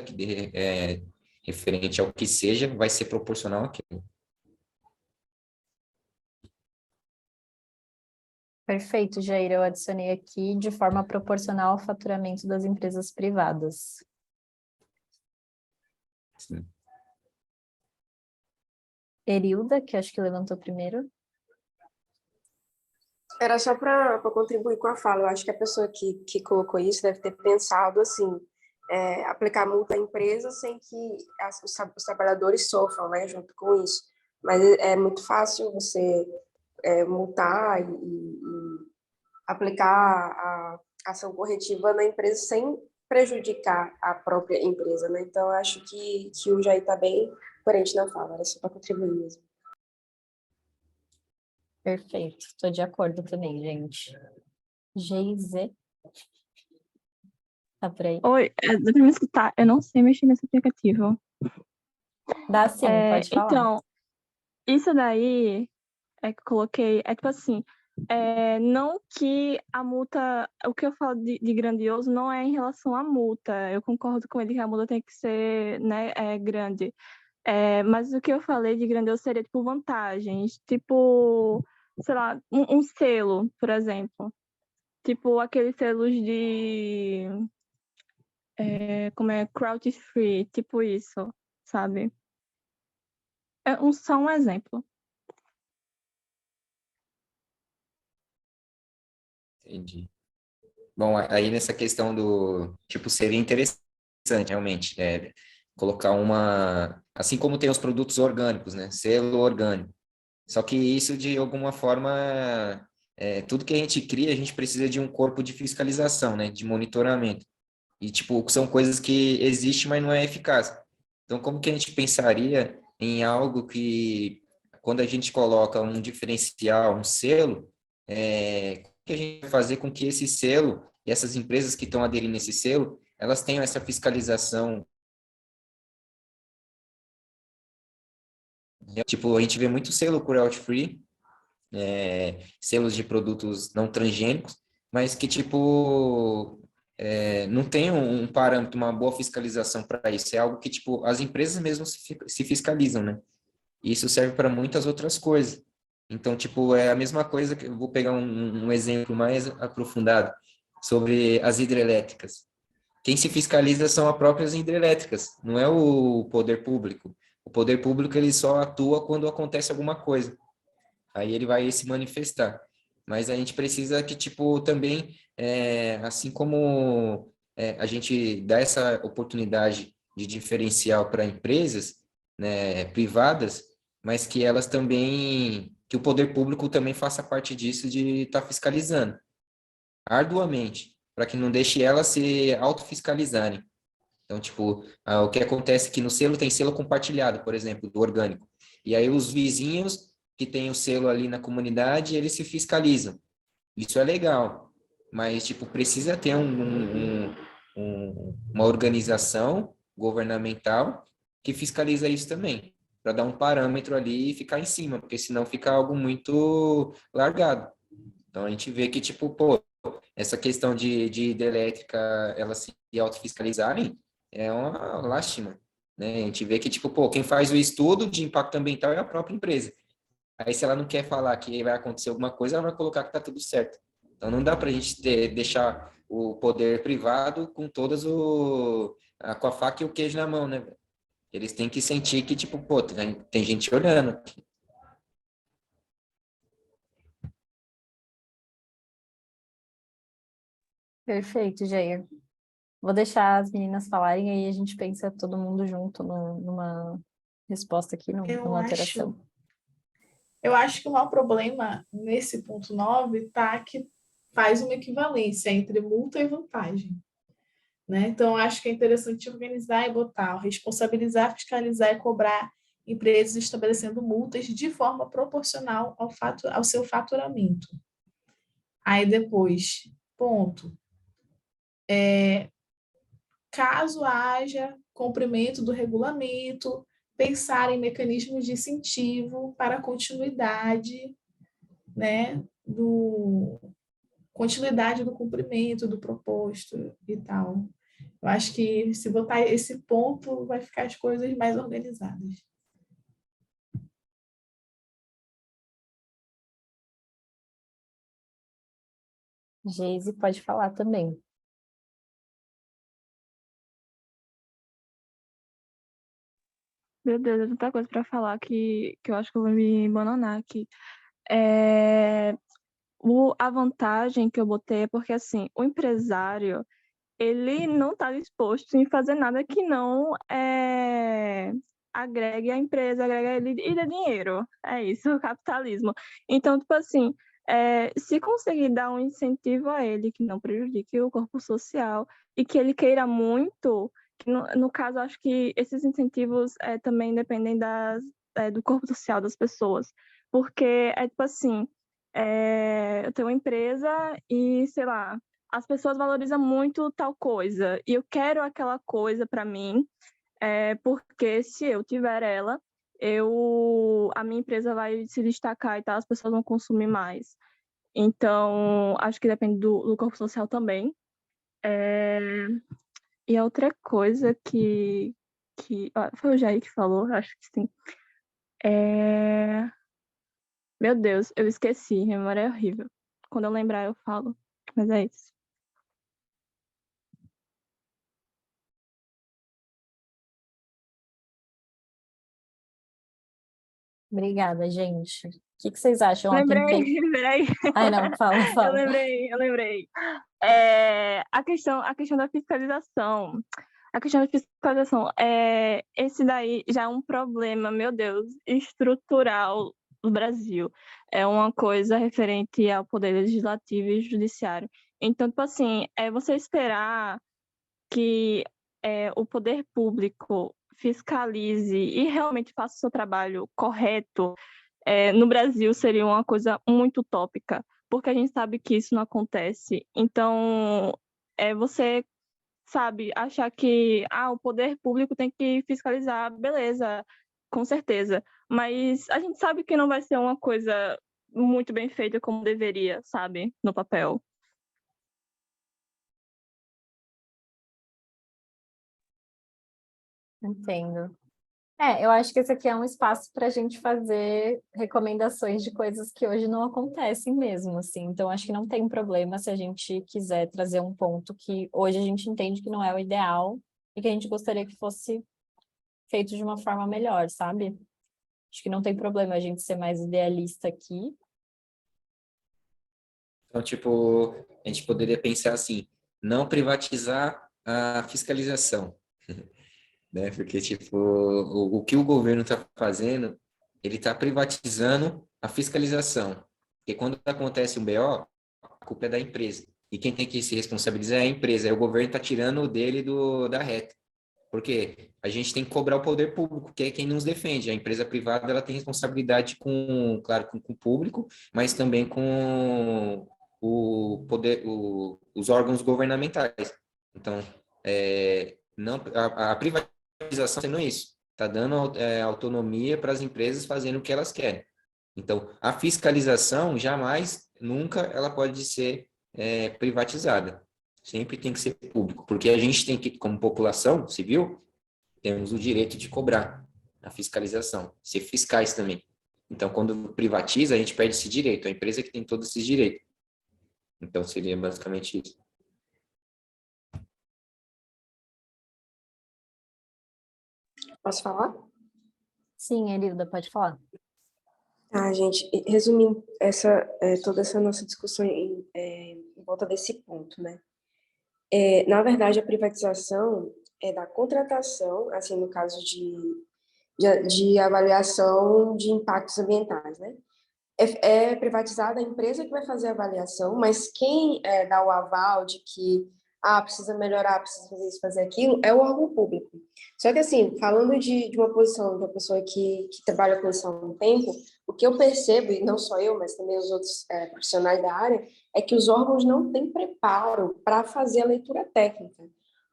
referente ao que seja vai ser proporcional àquilo. Perfeito, Jair. Eu adicionei aqui de forma proporcional ao faturamento das empresas privadas. Sim. Erilda, que acho que levantou primeiro. Era só para contribuir com a fala. Eu acho que a pessoa que colocou isso deve ter pensado assim, aplicar multa à empresa sem que os trabalhadores sofram, né, junto com isso. Mas é muito fácil você multar e aplicar a ação corretiva na empresa sem prejudicar a própria empresa, né? Então, eu acho que o Jair está bem coerente na fala. Era só para contribuir mesmo. Perfeito, estou de acordo também, gente. GZ. Tá por aí? Oi, dá pra me escutar? Eu não sei mexer nesse aplicativo. Dá sim, pode falar. Então, isso daí que eu coloquei, tipo assim, não que a multa, o que eu falo de grandioso não é em relação à multa, eu concordo com ele que a multa tem que ser, né, grande. Mas o que eu falei de grandioso seria, tipo, vantagens, tipo, sei lá, um selo, por exemplo. Tipo, aqueles selos de... como é? Cruelty free, tipo isso, sabe? Só um exemplo. Entendi. Bom, aí nessa questão do, tipo, seria interessante, realmente, colocar assim como tem os produtos orgânicos, né? Selo orgânico. Só que isso, de alguma forma, tudo que a gente cria, a gente precisa de um corpo de fiscalização, né? De monitoramento. E, tipo, são coisas que existem, mas não é eficaz. Então, como que a gente pensaria em algo que, quando a gente coloca um diferencial, um selo, como que a gente vai fazer com que esse selo e essas empresas que estão aderindo a esse selo, elas tenham essa fiscalização? Tipo, a gente vê muito selo cruelty free, selos de produtos não transgênicos, mas que, tipo, não tem um parâmetro, uma boa fiscalização para isso. É algo que, tipo, as empresas mesmo se fiscalizam, né? E isso serve para muitas outras coisas. Então, tipo, é a mesma coisa que eu vou pegar um exemplo mais aprofundado sobre as hidrelétricas. Quem se fiscaliza são as próprias hidrelétricas, não é o poder público. O poder público, ele só atua quando acontece alguma coisa. Aí ele vai se manifestar. Mas a gente precisa que, tipo, também, assim como a gente dá essa oportunidade de diferencial para empresas, né, privadas, mas que elas também, que o poder público também faça parte disso, de estar fiscalizando arduamente, para que não deixe elas se autofiscalizarem. Então, tipo, o que acontece é que no selo tem selo compartilhado, por exemplo, do orgânico. E aí os vizinhos que têm o selo ali na comunidade, eles se fiscalizam. Isso é legal, mas, tipo, precisa ter uma organização governamental que fiscaliza isso também, para dar um parâmetro ali e ficar em cima, porque senão fica algo muito largado. Então, a gente vê que, tipo, pô, essa questão de hidrelétrica, elas se autofiscalizarem, é uma lástima, né? A gente vê que, tipo, pô, quem faz o estudo de impacto ambiental é a própria empresa. Aí, se ela não quer falar que vai acontecer alguma coisa, ela vai colocar que tá tudo certo. Então, não dá para a gente deixar o poder privado com com a faca e o queijo na mão, né, velho? Eles têm que sentir que, tipo, pô, tem gente olhando. Perfeito, Jair. Vou deixar as meninas falarem, aí a gente pensa todo mundo junto numa resposta aqui, Eu numa alteração. acho que o maior problema nesse ponto 9 tá que faz uma equivalência entre multa e vantagem. Né? Então, acho que é interessante organizar e botar, responsabilizar, fiscalizar e cobrar empresas estabelecendo multas de forma proporcional ao seu faturamento. Aí depois, ponto. Caso haja cumprimento do regulamento, pensar em mecanismos de incentivo para a continuidade, né, continuidade do cumprimento do proposto e tal. Eu acho que se botar esse ponto, vai ficar as coisas mais organizadas. Geise pode falar também. Meu Deus, é tanta coisa para falar que eu acho que eu vou me bananar aqui. A vantagem que eu botei é porque, assim, o empresário, ele não está disposto em fazer nada que não agregue a empresa, agregue ele e dê dinheiro. É isso, o capitalismo. Então, tipo assim, se conseguir dar um incentivo a ele que não prejudique o corpo social e que ele queira muito, que no caso, acho que esses incentivos também dependem do corpo social das pessoas. Porque tipo assim, eu tenho uma empresa e, sei lá, as pessoas valorizam muito tal coisa e eu quero aquela coisa para mim, porque se eu tiver ela, a minha empresa vai se destacar e tal, as pessoas vão consumir mais. Então, acho que depende do corpo social também. E a outra coisa foi o Jair que falou, acho que sim. Meu Deus, eu esqueci, minha memória é horrível. Quando eu lembrar, eu falo. Mas é isso. Obrigada, gente. O que vocês acham? Ó, quem Lembrei, tem... lembrei. Ai, não, fala, Eu fala. lembrei. A questão da fiscalização. A questão da fiscalização, esse daí já é um problema, meu Deus, estrutural do Brasil. É uma coisa referente ao poder legislativo e judiciário. Então, tipo assim, você esperar que o poder público fiscalize e realmente faça o seu trabalho correto, no Brasil seria uma coisa muito utópica, porque a gente sabe que isso não acontece. Então, você sabe, achar que o poder público tem que fiscalizar, beleza, com certeza. Mas a gente sabe que não vai ser uma coisa muito bem feita como deveria, sabe, no papel. Entendo. Eu acho que esse aqui é um espaço para a gente fazer recomendações de coisas que hoje não acontecem mesmo, assim. Então, acho que não tem problema se a gente quiser trazer um ponto que hoje a gente entende que não é o ideal e que a gente gostaria que fosse feito de uma forma melhor, sabe? Acho que não tem problema a gente ser mais idealista aqui. Então, tipo, a gente poderia pensar assim, não privatizar a fiscalização, né? Porque, tipo, o que o governo está fazendo, ele está privatizando a fiscalização. Porque quando acontece um BO, a culpa é da empresa. E quem tem que se responsabilizar é a empresa. Aí o governo está tirando o dele da reta. Porque a gente tem que cobrar o poder público, que é quem nos defende. A empresa privada ela tem responsabilidade claro, com o público, mas também com o poder, os órgãos governamentais. Então, não, a privatização sendo isso, está dando autonomia para as empresas fazendo o que elas querem. Então, a fiscalização jamais, nunca, ela pode ser privatizada. Sempre tem que ser público, porque a gente tem que, como população civil, temos o direito de cobrar a fiscalização, ser fiscais também. Então, quando privatiza, a gente perde esse direito, a empresa que tem todos esses direitos. Então, seria basicamente isso. Posso falar? Sim, Erilda, pode falar. Gente, resumindo toda essa nossa discussão em volta desse ponto, né? Na verdade, a privatização é da contratação, assim, no caso de avaliação de impactos ambientais, né? É privatizada a empresa que vai fazer a avaliação, mas quem dá o aval de que precisa melhorar, precisa fazer isso, fazer aquilo, é o órgão público. Só que, assim, falando de uma posição de uma pessoa que trabalha com isso há um tempo, o que eu percebo, e não só eu, mas também os outros profissionais da área, é que os órgãos não têm preparo para fazer a leitura técnica.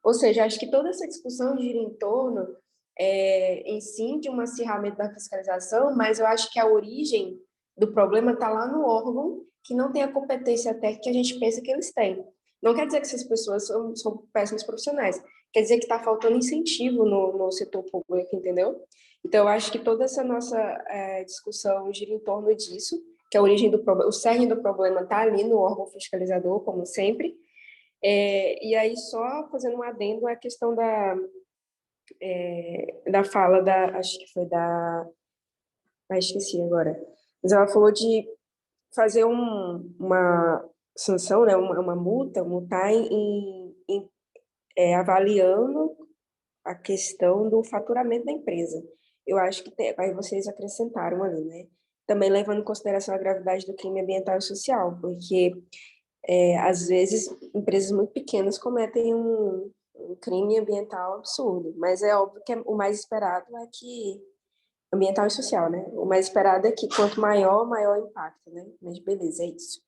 Ou seja, acho que toda essa discussão gira em torno, em si, de um acirramento da fiscalização, mas eu acho que a origem do problema está lá no órgão que não tem a competência técnica que a gente pensa que eles têm. Não quer dizer que essas pessoas são péssimos profissionais, quer dizer que está faltando incentivo no setor público, entendeu? Então, eu acho que toda essa nossa discussão gira em torno disso, que a origem do problema, o cerne do problema está ali no órgão fiscalizador, como sempre. E aí, só fazendo um adendo à questão da fala acho que foi esqueci agora. Mas ela falou de fazer uma sanção, né, uma multa, multar avaliando a questão do faturamento da empresa. Eu acho que aí vocês acrescentaram ali, né? Também levando em consideração a gravidade do crime ambiental e social, porque às vezes empresas muito pequenas cometem um crime ambiental absurdo, mas é óbvio que o mais esperado é que ambiental e social, né? O mais esperado é que quanto maior o impacto, né? Mas beleza, é isso.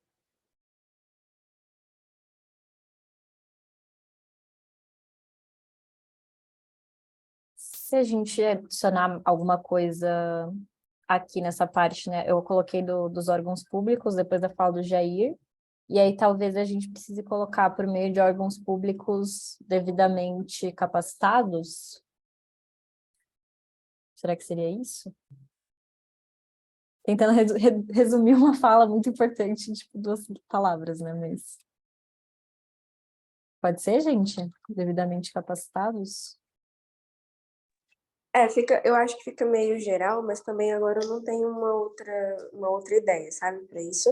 Se a gente adicionar alguma coisa aqui nessa parte, né? Eu coloquei dos órgãos públicos, depois da fala do Jair, e aí talvez a gente precise colocar por meio de órgãos públicos devidamente capacitados. Será que seria isso? Tentando resumir uma fala muito importante em tipo, 2 palavras, né? Mas pode ser, gente? Devidamente capacitados? Eu acho que fica meio geral, mas também agora eu não tenho uma outra ideia, sabe, para isso.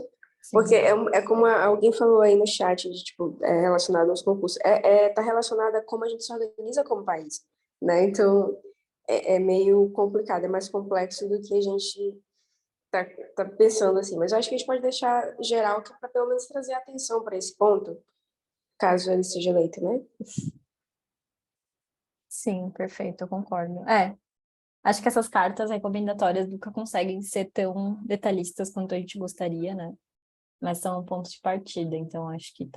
Porque é como alguém falou aí no chat, de, tipo, relacionado aos concursos, tá relacionado a como a gente se organiza como país, né? Então, é meio complicado, é mais complexo do que a gente tá pensando, assim. Mas eu acho que a gente pode deixar geral para pelo menos trazer atenção para esse ponto, caso ele seja eleito, né? Sim, perfeito, eu concordo. Acho que essas cartas recomendatórias nunca conseguem ser tão detalhistas quanto a gente gostaria, né? Mas são pontos de partida, então acho que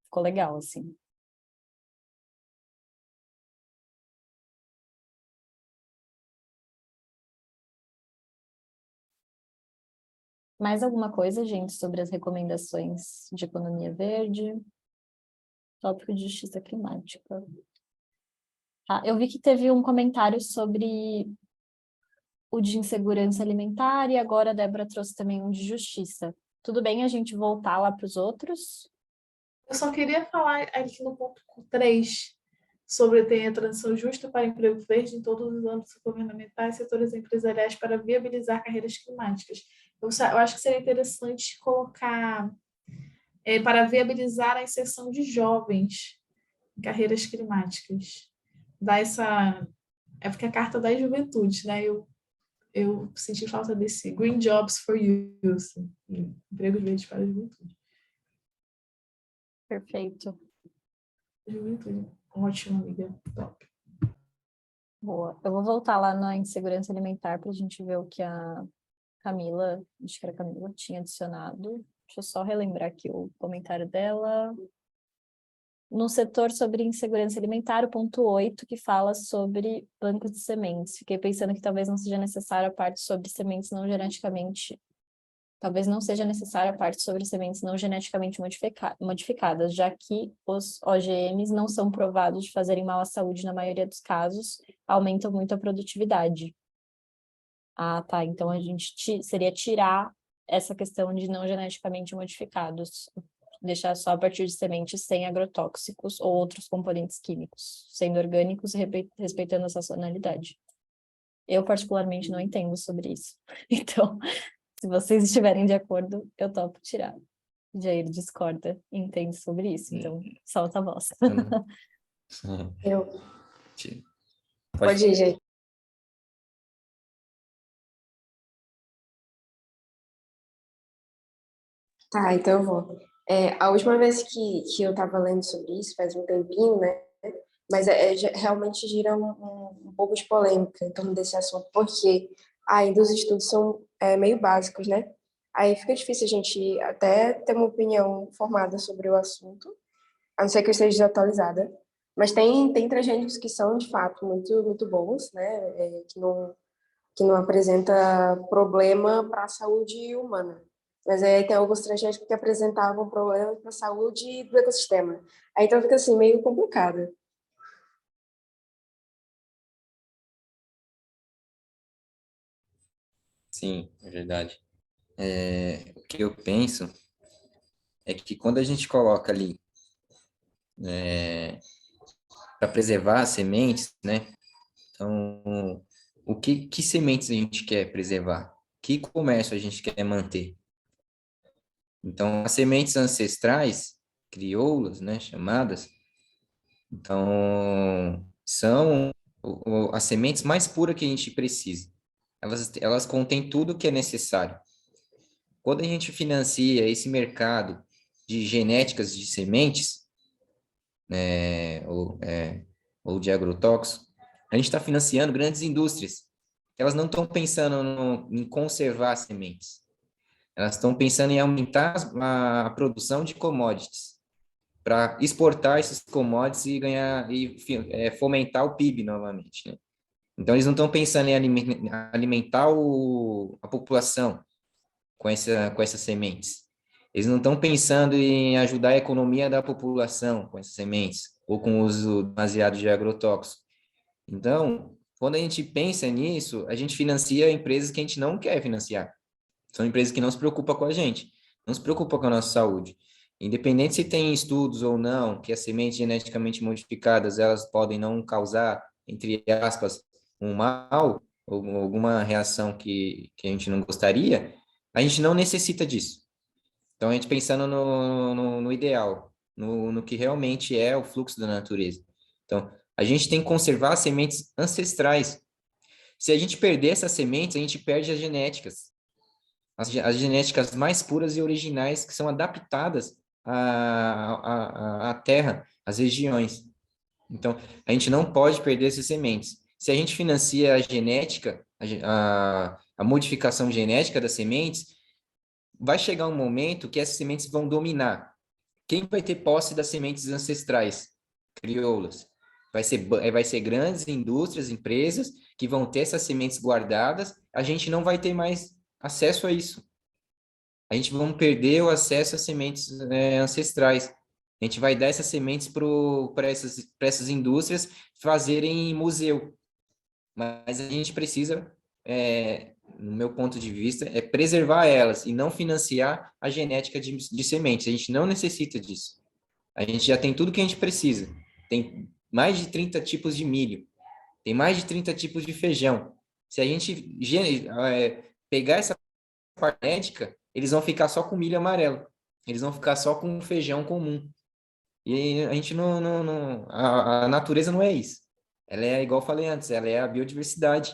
ficou legal, assim. Mais alguma coisa, gente, sobre as recomendações de economia verde? Tópico de justiça climática. Eu vi que teve um comentário sobre o de insegurança alimentar e agora a Débora trouxe também um de justiça. Tudo bem a gente voltar lá para os outros? Eu só queria falar aqui no ponto 3 sobre ter a transição justa para emprego verde em todos os âmbitos governamentais e setores empresariais para viabilizar carreiras climáticas. Eu acho que seria interessante colocar para viabilizar a inserção de jovens em carreiras climáticas. Dar essa... É porque a carta da juventude, né? Eu senti falta desse Green Jobs for Youth, empregos verdes para a juventude. Perfeito. Juventude. Ótimo, amiga. Top. Boa. Eu vou voltar lá na insegurança alimentar para a gente ver o que a Camila, acho que era a Camila, tinha adicionado. Deixa eu só relembrar aqui o comentário dela. No setor sobre insegurança alimentar, o ponto 8, que fala sobre bancos de sementes. Fiquei pensando que talvez não seja necessária a parte sobre sementes não geneticamente... Talvez não seja necessária a parte sobre sementes não geneticamente modificadas, já que os OGMs não são provados de fazerem mal à saúde na maioria dos casos, aumentam muito a produtividade. Tá. Então a gente seria tirar essa questão de não geneticamente modificados, deixar só a partir de sementes sem agrotóxicos ou outros componentes químicos, sendo orgânicos e respeitando a sazonalidade. Eu, particularmente, não entendo sobre isso. Então, se vocês estiverem de acordo, eu topo tirar. Jair discorda e entende sobre isso, então solta a voz. Eu. Pode Pode ir, gente. Tá, então eu vou. A última vez que eu estava lendo sobre isso, faz um tempinho, né? Mas realmente gira um pouco de polêmica em torno desse assunto, porque ainda os estudos são meio básicos, né? Aí fica difícil a gente até ter uma opinião formada sobre o assunto, a não ser que eu esteja desatualizada. Mas tem transgênicos que são, de fato, muito, muito bons, né? Que não apresenta problema para a saúde humana. Mas aí tem alguns transgênicos que apresentavam problemas para a saúde do ecossistema. Aí então fica assim, meio complicado. Sim, é verdade. O que eu penso é que quando a gente coloca ali para preservar as sementes, né? Então, que sementes a gente quer preservar? Que comércio a gente quer manter? Então, as sementes ancestrais, crioulas, né, chamadas, então, são as sementes mais puras que a gente precisa. Elas contêm tudo o que é necessário. Quando a gente financia esse mercado de genéticas de sementes, ou de agrotóxicos, a gente está financiando grandes indústrias. Elas não estão pensando em conservar sementes. Elas estão pensando em aumentar a produção de commodities para exportar esses commodities e ganhar fomentar o PIB novamente, né? Então eles não estão pensando em alimentar a população com essas sementes. Eles não estão pensando em ajudar a economia da população com essas sementes ou com o uso demasiado de agrotóxicos. Então, quando a gente pensa nisso, a gente financia empresas que a gente não quer financiar. São empresas que não se preocupam com a gente, não se preocupam com a nossa saúde. Independente se tem estudos ou não, que as sementes geneticamente modificadas, elas podem não causar, entre aspas, um mal, ou alguma reação que a gente não gostaria, a gente não necessita disso. Então, a gente pensando no ideal, no que realmente é o fluxo da natureza. Então, a gente tem que conservar as sementes ancestrais. Se a gente perder essas sementes, a gente perde as genéticas. As genéticas mais puras e originais que são adaptadas à terra, às regiões. Então, a gente não pode perder essas sementes. Se a gente financia a genética, a modificação genética das sementes, vai chegar um momento que essas sementes vão dominar. Quem vai ter posse das sementes ancestrais? Crioulas. Vai ser grandes indústrias, empresas que vão ter essas sementes guardadas. A gente não vai ter mais acesso a isso. A gente vai perder o acesso às sementes ancestrais. A gente vai dar essas sementes para essas indústrias fazerem museu. Mas a gente precisa, no meu ponto de vista, preservar elas e não financiar a genética de sementes. A gente não necessita disso. A gente já tem tudo que a gente precisa. Tem mais de 30 tipos de milho. Tem mais de 30 tipos de feijão. Se a gente pegar essa parte genética, eles vão ficar só com milho amarelo. Eles vão ficar só com feijão comum. E a gente a natureza não é isso. Ela é, igual eu falei antes, ela é a biodiversidade.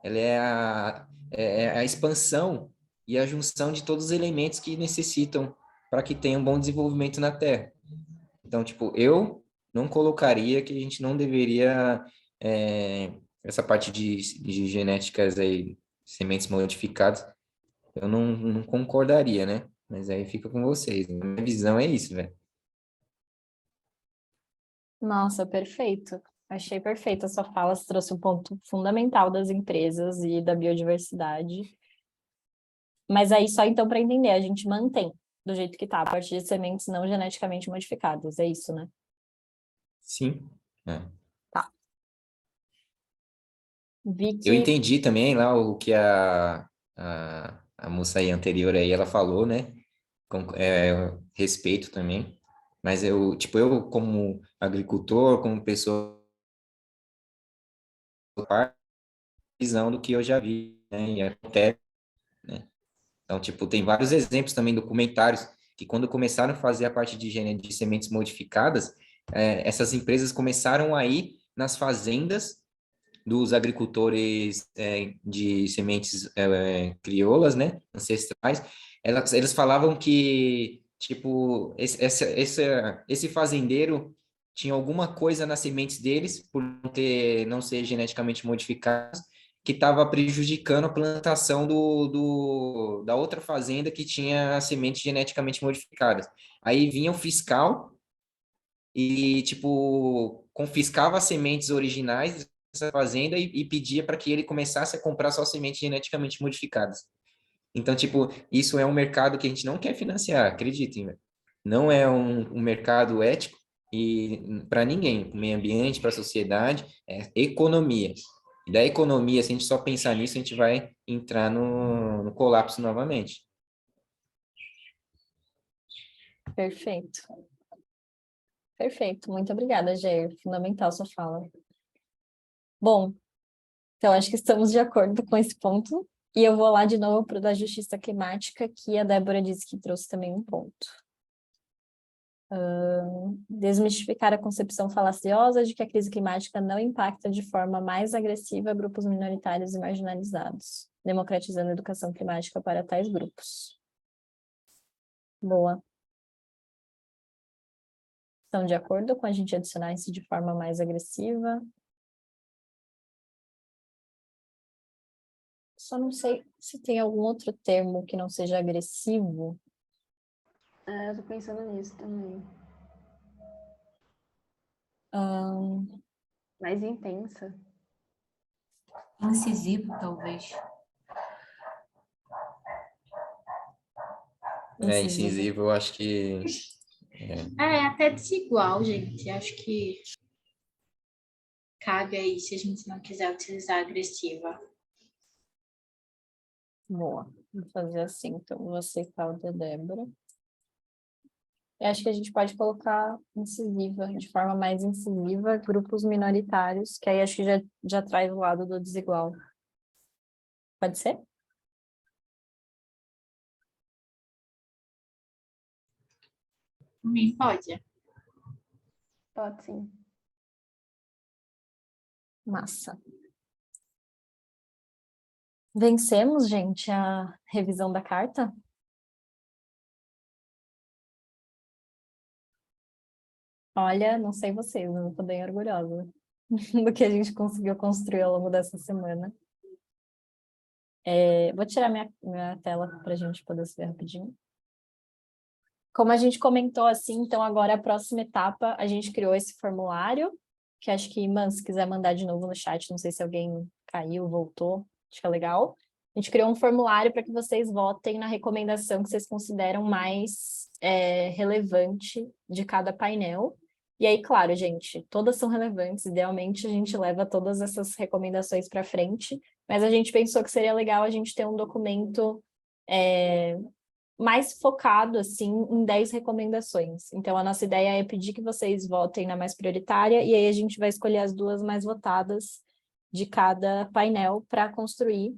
Ela é a expansão e a junção de todos os elementos que necessitam para que tenha um bom desenvolvimento na Terra. Então, tipo, eu não colocaria que a gente não deveria essa parte de genéticas aí, sementes modificadas, eu não concordaria, né? Mas aí fica com vocês. Minha visão é isso, velho. Nossa, perfeito. Achei perfeita a sua fala, você trouxe um ponto fundamental das empresas e da biodiversidade. Mas aí só então para entender, a gente mantém do jeito que tá, a partir de sementes não geneticamente modificadas, é isso, né? Sim. Tá. Vi Eu que... entendi também lá o que a moça aí anterior aí, ela falou, né? Respeito também. Mas eu como agricultor, como pessoa, visão do que eu já vi, né? E acontece, né? Então, tipo, tem vários exemplos também, documentários, que quando começaram a fazer a parte de sementes modificadas, essas empresas começaram a ir nas fazendas dos agricultores de sementes crioulas, né, ancestrais. Eles falavam que, tipo, esse fazendeiro tinha alguma coisa nas sementes deles, por não ser geneticamente modificados, que estava prejudicando a plantação da outra fazenda que tinha sementes geneticamente modificadas. Aí vinha o fiscal e, tipo, confiscava as sementes originais dessa fazenda e pedia para que ele começasse a comprar só sementes geneticamente modificadas. Então, tipo, isso é um mercado que a gente não quer financiar, acreditem, velho. Não é um mercado ético e para ninguém, para o meio ambiente, para a sociedade, é economia. E da economia, se a gente só pensar nisso, a gente vai entrar no colapso novamente. Perfeito. Perfeito, muito obrigada, Jair. Fundamental sua fala. Bom, então acho que estamos de acordo com esse ponto. E eu vou lá de novo para o da justiça climática, que a Débora disse que trouxe também um ponto. Desmistificar a concepção falaciosa de que a crise climática não impacta de forma mais agressiva grupos minoritários e marginalizados, democratizando a educação climática para tais grupos. Boa. Estão de acordo com a gente adicionar isso de forma mais agressiva? Só não sei se tem algum outro termo que não seja agressivo. Eu tô pensando nisso também. Mais intensa. Incisivo, talvez. Incisivo, eu acho que... até desigual, gente. Acho que cabe aí, se a gente não quiser utilizar agressiva. Boa. Vou fazer assim, então, vou aceitar o da Débora. Eu acho que a gente pode colocar incisiva, de forma mais incisiva, grupos minoritários, que aí acho que já traz o lado do desigual. Pode ser? Por mim, pode. Pode sim. Massa. Vencemos, gente, a revisão da carta? Olha, não sei vocês, mas eu tô bem orgulhosa do que a gente conseguiu construir ao longo dessa semana. Vou tirar minha tela para a gente poder se ver rapidinho. Como a gente comentou assim, então agora a próxima etapa, a gente criou esse formulário, que acho que, se quiser mandar de novo no chat, não sei se alguém caiu, voltou, acho que é legal. A gente criou um formulário para que vocês votem na recomendação que vocês consideram mais relevante de cada painel. E aí, claro, gente, todas são relevantes, idealmente a gente leva todas essas recomendações para frente, mas a gente pensou que seria legal a gente ter um documento mais focado, assim, em 10 recomendações. Então, a nossa ideia é pedir que vocês votem na mais prioritária, e aí a gente vai escolher as 2 mais votadas de cada painel para construir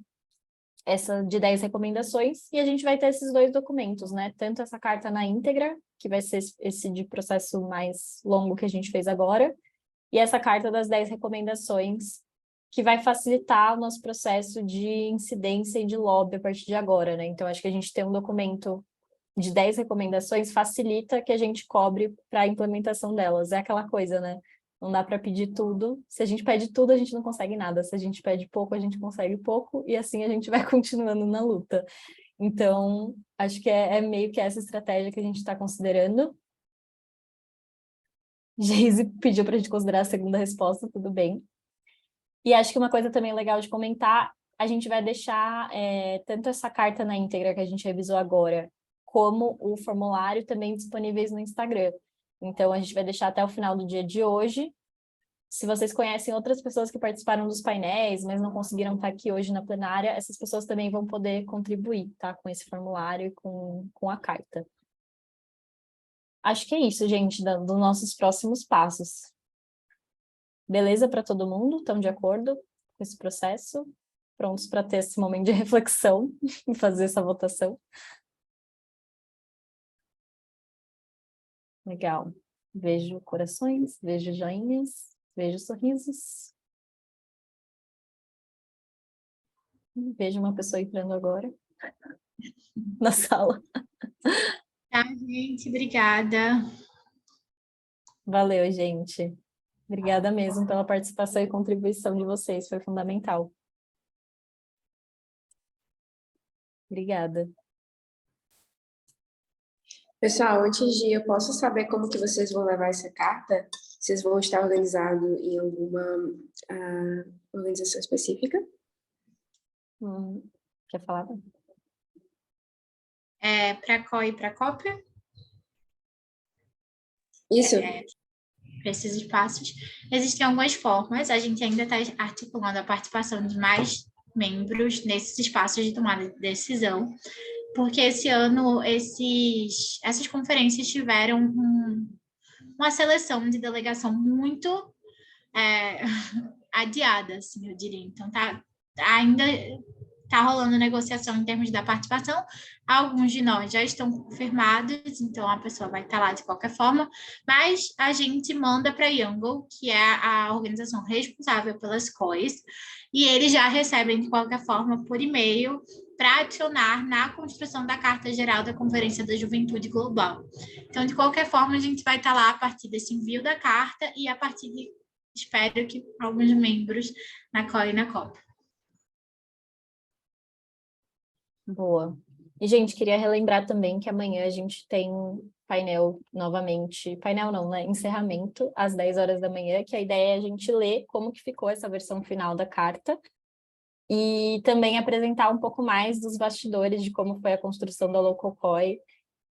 essa de 10 recomendações, e a gente vai ter esses 2 documentos, né? Tanto essa carta na íntegra, que vai ser esse de processo mais longo que a gente fez agora, e essa carta das 10 recomendações, que vai facilitar o nosso processo de incidência e de lobby a partir de agora, né? Então, acho que a gente ter um documento de 10 recomendações facilita que a gente cobre para a implementação delas. É aquela coisa, né? Não dá para pedir tudo. Se a gente pede tudo, a gente não consegue nada. Se a gente pede pouco, a gente consegue pouco. E assim a gente vai continuando na luta. Então, acho que é meio que essa estratégia que a gente está considerando. Geise pediu para a gente considerar a segunda resposta, tudo bem. E acho que uma coisa também legal de comentar, a gente vai deixar tanto essa carta na íntegra que a gente revisou agora, como o formulário também disponíveis no Instagram. Então, a gente vai deixar até o final do dia de hoje. Se vocês conhecem outras pessoas que participaram dos painéis, mas não conseguiram estar aqui hoje na plenária, essas pessoas também vão poder contribuir, tá? Com esse formulário e com a carta. Acho que é isso, gente, dos nossos próximos passos. Beleza para todo mundo? Estão de acordo com esse processo? Prontos para ter esse momento de reflexão e fazer essa votação? Legal. Vejo corações, vejo joinhas, vejo sorrisos. Vejo uma pessoa entrando agora na sala. Tá, gente? Obrigada. Valeu, gente. Obrigada mesmo pela participação e contribuição de vocês, foi fundamental. Obrigada. Pessoal, antes de ir, eu posso saber como que vocês vão levar essa carta? Vocês vão estar organizados em alguma organização específica? Quer falar? Para a COI e para a cópia? Isso. Para esses espaços. Existem algumas formas, a gente ainda está articulando a participação de mais membros nesses espaços de tomada de decisão, porque esse ano essas conferências tiveram uma seleção de delegação muito adiada, assim, eu diria. Então, ainda está rolando negociação em termos da participação. Alguns de nós já estão confirmados, então a pessoa vai estar lá de qualquer forma, mas a gente manda para a Yangle, que é a organização responsável pelas COIs, e eles já recebem de qualquer forma por e-mail para adicionar na construção da Carta Geral da Conferência da Juventude Global. Então, de qualquer forma, a gente vai estar lá a partir desse envio da carta e a partir de, espero que alguns membros na COI e na COP. Boa. E, gente, queria relembrar também que amanhã a gente tem painel novamente, painel não, né? Encerramento às 10 horas da manhã, que a ideia é a gente ler como que ficou essa versão final da carta e também apresentar um pouco mais dos bastidores de como foi a construção da Local COI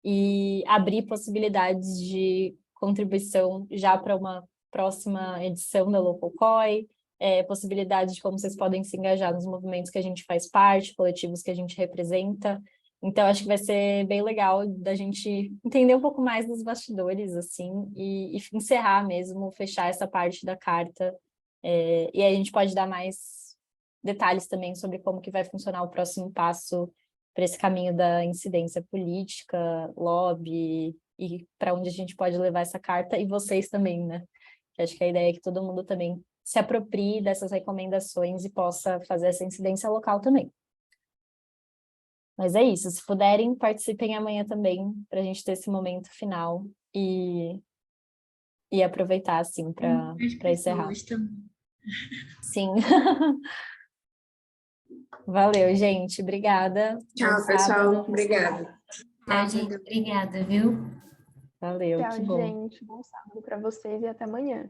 e abrir possibilidades de contribuição já para uma próxima edição da Local COI, possibilidades de como vocês podem se engajar nos movimentos que a gente faz parte, coletivos que a gente representa. Então, acho que vai ser bem legal da gente entender um pouco mais dos bastidores, assim, e encerrar mesmo, fechar essa parte da carta. E aí a gente pode dar mais detalhes também sobre como que vai funcionar o próximo passo para esse caminho da incidência política, lobby, e para onde a gente pode levar essa carta, e vocês também, né? Que acho que a ideia é que todo mundo também se aproprie dessas recomendações e possa fazer essa incidência local também. Mas é isso, se puderem, participem amanhã também, para a gente ter esse momento final e aproveitar, assim, para encerrar. Pessoas também. Sim. Valeu, gente. Obrigada. Tchau, Bom pessoal. sábado. Obrigada. Tchau, gente. Obrigada, viu? Valeu, Tchau, que bom. gente. Bom sábado para vocês e até amanhã.